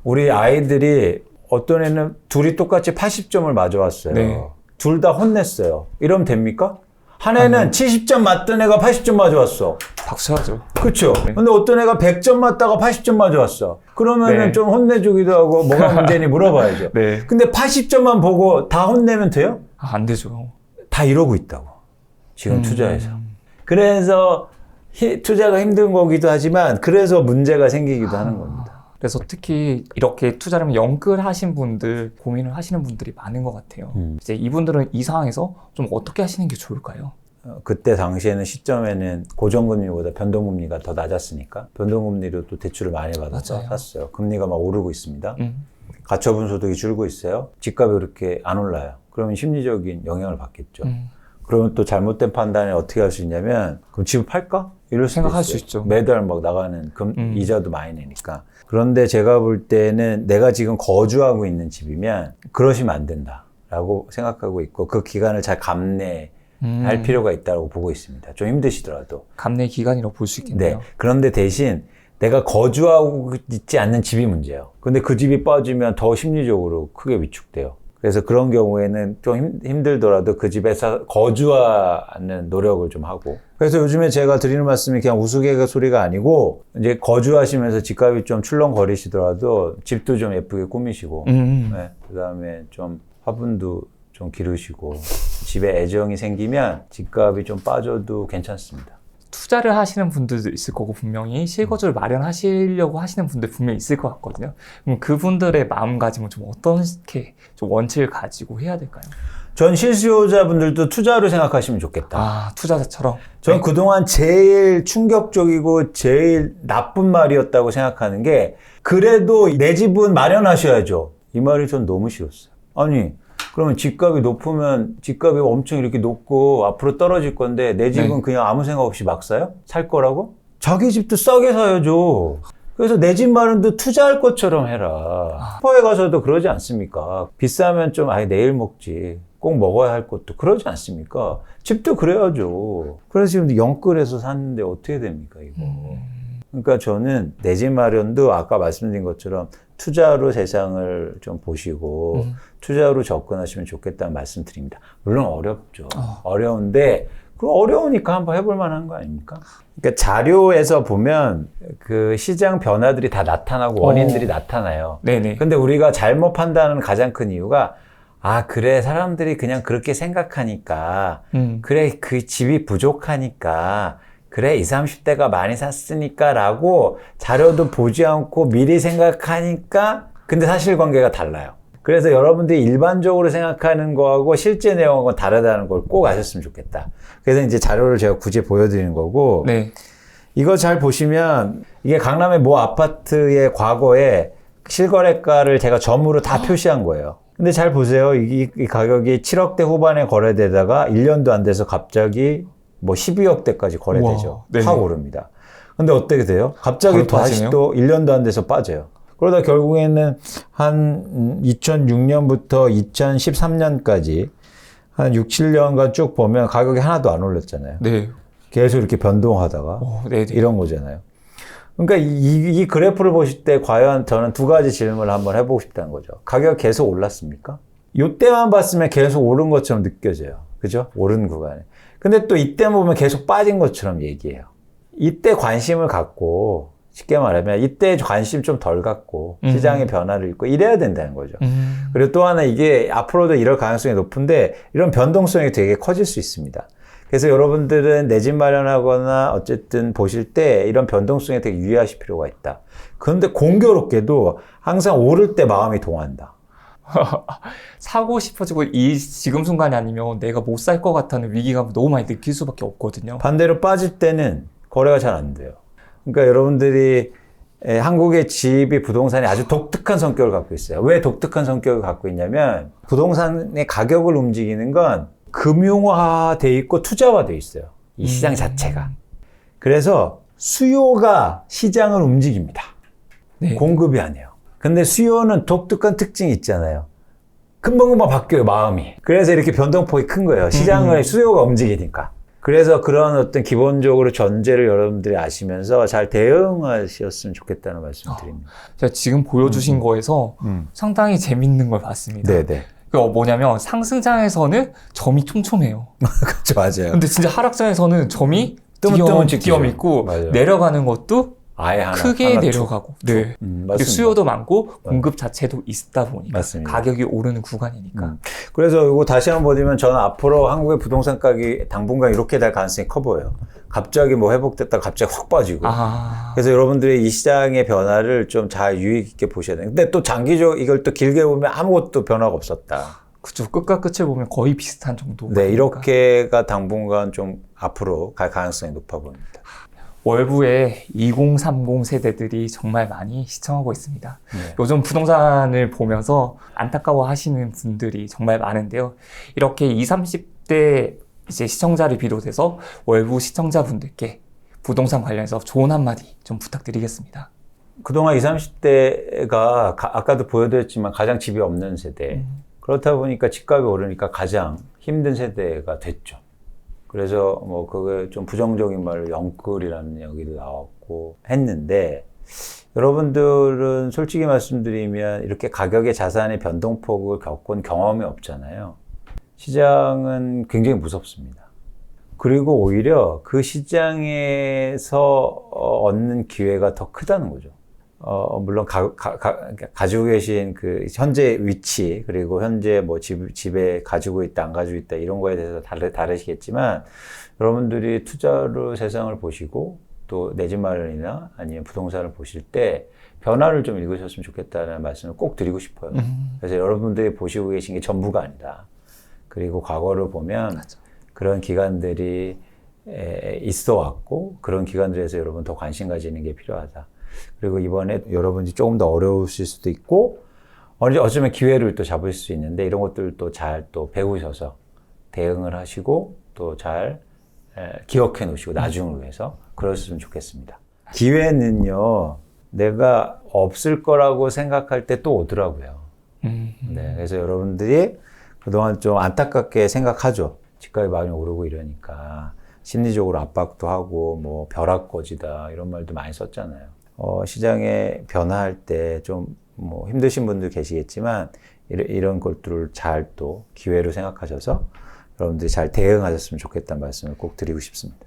우리 아이들이 어떤 애는 둘이 똑같이 80점을 맞아왔어요. 네. 둘 다 혼냈어요. 이러면 됩니까? 한 애는 70점 맞던 애가 80점 맞아왔어. 박수 쳐야죠. 그렇죠. 근데 어떤 애가 100점 맞다가 80점 맞아왔어. 그러면은 네. 좀 혼내주기도 하고 뭐가 문제니 물어봐야죠. 네. 근데 80점만 보고 다 혼내면 돼요? 아, 안 되죠. 다 이러고 있다고. 지금 투자에서. 그래서 투자가 힘든 거기도 하지만 그래서 문제가 생기기도 하는 겁니다. 그래서 특히 이렇게 투자를 연끌하신 분들, 고민을 하시는 분들이 많은 것 같아요. 이제 이분들은 이 상황에서 좀 어떻게 하시는 게 좋을까요? 그때 당시에는 시점에는 고정금리보다 변동금리가 더 낮았으니까 변동금리로 또 대출을 많이 받아서 맞아요. 샀어요. 금리가 막 오르고 있습니다. 가처분 소득이 줄고 있어요. 집값이 그렇게 안 올라요. 그러면 심리적인 영향을 받겠죠. 그러면 또 잘못된 판단에 어떻게 할 수 있냐면 그럼 집을 팔까? 이럴 수도 생각할 있어요. 수 있죠. 매달 막 나가는 이자도 많이 내니까. 그런데 제가 볼 때는 내가 지금 거주하고 있는 집이면 그러시면 안 된다라고 생각하고 있고 그 기간을 잘 감내할 필요가 있다고 보고 있습니다. 좀 힘드시더라도. 감내 기간이라고 볼 수 있겠네요. 네. 그런데 대신 내가 거주하고 있지 않는 집이 문제예요. 근데 그 집이 빠지면 더 심리적으로 크게 위축돼요. 그래서 그런 경우에는 좀 힘들더라도 그 집에서 거주하는 노력을 좀 하고. 그래서 요즘에 제가 드리는 말씀이 그냥 우스갯소리가 아니고 이제 거주하시면서 집값이 좀 출렁거리시더라도 집도 좀 예쁘게 꾸미시고 네, 그다음에 좀 화분도 좀 기르시고 집에 애정이 생기면 집값이 좀 빠져도 괜찮습니다. 투자를 하시는 분들도 있을 거고 분명히 실거주를 마련하시려고 하시는 분들 분명히 있을 것 같거든요. 그럼 그분들의 마음가짐은 좀 어떻게 좀 원칙을 가지고 해야 될까요? 전 실수요자분들도 투자로 생각하시면 좋겠다. 아, 투자자처럼? 전 네. 그동안 제일 충격적이고 제일 나쁜 말이었다고 생각하는 게 그래도 내 집은 마련하셔야죠. 이 말이 전 너무 싫었어요. 아니 그러면 집값이 높으면 집값이 엄청 이렇게 높고 앞으로 떨어질 건데 내 집은 네. 그냥 아무 생각 없이 막 사요? 살 거라고? 자기 집도 싸게 사야죠. 그래서 내 집 마련도 투자할 것처럼 해라. 슈퍼에 가서도 그러지 않습니까? 비싸면 좀 아예 내일 먹지. 꼭 먹어야 할 것도 그러지 않습니까? 집도 그래야죠. 그래서 지금 영끌해서 샀는데 어떻게 됩니까 이거. 그러니까 저는 내 집 마련도 아까 말씀드린 것처럼 투자로 세상을 좀 보시고 투자로 접근하시면 좋겠다는 말씀 드립니다. 물론 어렵죠. 어려운데 그럼 어려우니까 한번 해볼 만한 거 아닙니까? 그러니까 자료에서 보면 그 시장 변화들이 다 나타나고 원인들이 나타나요. 네네. 근데 우리가 잘못 판단하는 가장 큰 이유가 아 그래 사람들이 그냥 그렇게 생각하니까 그래 그 집이 부족하니까 그래 20, 30대가 많이 샀으니까 라고 자료도 보지 않고 미리 생각하니까 근데 사실관계가 달라요. 그래서 여러분들이 일반적으로 생각하는 거하고 실제 내용하고 다르다는 걸 꼭 아셨으면 좋겠다. 그래서 이제 자료를 제가 굳이 보여드리는 거고 네. 이거 잘 보시면 이게 강남의 모 아파트의 과거에 실거래가를 제가 점으로 다 표시한 거예요. 근데 잘 보세요. 이 가격이 7억대 후반에 거래되다가 1년도 안 돼서 갑자기 뭐 12억대까지 거래되죠. 우와, 확 오릅니다. 근데 어떻게 돼요? 갑자기 바로 다시 빠지네요? 또 1년도 안 돼서 빠져요. 그러다 결국에는 한 2006년부터 2013년까지 한 6, 7년간 쭉 보면 가격이 하나도 안 올랐잖아요. 네. 계속 이렇게 변동하다가 네네. 이런 거잖아요. 그러니까 이 그래프를 보실 때 과연 저는 두 가지 질문을 한번 해보고 싶다는 거죠. 가격 계속 올랐습니까? 이때만 봤으면 계속 오른 것처럼 느껴져요. 그죠? 오른 구간에. 근데 또 이때 보면 계속 빠진 것처럼 얘기해요. 이때 관심을 갖고 쉽게 말하면 이때 관심 좀 덜 갖고 시장의 변화를 읽고 이래야 된다는 거죠. 그리고 또 하나 이게 앞으로도 이럴 가능성이 높은데 이런 변동성이 되게 커질 수 있습니다. 그래서 여러분들은 내 집 마련하거나 어쨌든 보실 때 이런 변동성에 되게 유의하실 필요가 있다. 그런데 공교롭게도 항상 오를 때 마음이 동한다. 사고 싶어지고 이 지금 순간이 아니면 내가 못 살 것 같다는 위기감을 너무 많이 느낄 수밖에 없거든요. 반대로 빠질 때는 거래가 잘 안 돼요. 그러니까 여러분들이 한국의 집이 부동산이 아주 독특한 성격을 갖고 있어요. 왜 독특한 성격을 갖고 있냐면 부동산의 가격을 움직이는 건 금융화돼 있고 투자화돼 있어요. 이 시장 자체가. 그래서 수요가 시장을 움직입니다. 네. 공급이 아니에요. 근데 수요는 독특한 특징이 있잖아요. 금방금방 바뀌어요, 마음이. 그래서 이렇게 변동폭이 큰 거예요. 시장의 수요가 움직이니까. 그래서 그런 어떤 기본적으로 전제를 여러분들이 아시면서 잘 대응하셨으면 좋겠다는 말씀을 드립니다. 제가 지금 보여주신 거에서 상당히 재밌는 걸 봤습니다. 네네. 그 뭐냐면 상승장에서는 점이 촘촘해요. 그렇죠, 맞아요. 근데 진짜 하락장에서는 점이 뜸은 띄엄 있고 맞아요. 내려가는 것도 아예 크게 하나 내려가고 네. 맞습니다. 그리고 수요도 많고 공급 자체도 있다 보니까 맞습니다. 가격이 오르는 구간이니까 그래서 이거 다시 한번 보면 저는 앞으로 한국의 부동산 가격이 당분간 이렇게 될 가능성이 커 보여요. 갑자기 뭐 회복됐다가 갑자기 확 빠지고. 그래서 여러분들이 이 시장의 변화를 좀 잘 유의 깊게 보셔야 돼요. 근데 또 장기적 이걸 또 길게 보면 아무것도 변화가 없었다. 그쵸. 끝과 끝을 보면 거의 비슷한 정도. 네, 이렇게가 당분간 좀 앞으로 갈 가능성이 높아 보입니다. 월부에 2030 세대들이 정말 많이 시청하고 있습니다. 네. 요즘 부동산을 보면서 안타까워 하시는 분들이 정말 많은데요. 이렇게 20, 30대 이제 시청자를 비롯해서 월부 시청자분들께 부동산 관련해서 좋은 한마디 좀 부탁드리겠습니다. 그동안 20, 30대가 아까도 보여드렸지만 가장 집이 없는 세대. 그렇다 보니까 집값이 오르니까 가장 힘든 세대가 됐죠. 그래서 뭐 그게 좀 부정적인 말로 영끌이라는 얘기도 나왔고 했는데 여러분들은 솔직히 말씀드리면 이렇게 가격의 자산의 변동폭을 겪은 경험이 없잖아요. 시장은 굉장히 무섭습니다. 그리고 오히려 그 시장에서 얻는 기회가 더 크다는 거죠. 물론 가지고 계신 그 현재 위치, 그리고 현재 뭐 집에 가지고 있다, 안 가지고 있다, 이런 거에 대해서 다르시겠지만, 여러분들이 투자로 세상을 보시고, 또 내 집 마련이나 아니면 부동산을 보실 때, 변화를 좀 읽으셨으면 좋겠다는 말씀을 꼭 드리고 싶어요. 그래서 여러분들이 보시고 계신 게 전부가 아니다. 그리고 과거를 보면, 맞아. 그런 기간들이 있어 왔고, 그런 기간들에서 여러분 더 관심 가지는 게 필요하다. 그리고 이번에 여러분이 조금 더 어려우실 수도 있고 어쩌면 기회를 또 잡을 수 있는데 이런 것들 또 잘 또 배우셔서 대응을 하시고 또 잘 기억해 놓으시고 나중을 위해서 그러셨으면 좋겠습니다. 기회는요 내가 없을 거라고 생각할 때 또 오더라고요. 네, 그래서 여러분들이 그동안 좀 안타깝게 생각하죠. 집값이 많이 오르고 이러니까 심리적으로 압박도 하고 뭐 벼락거지다 이런 말도 많이 썼잖아요. 시장에 변화할 때 좀 뭐 힘드신 분들 계시겠지만 이런 것들을 잘 또 기회로 생각하셔서 여러분들이 잘 대응하셨으면 좋겠다는 말씀을 꼭 드리고 싶습니다.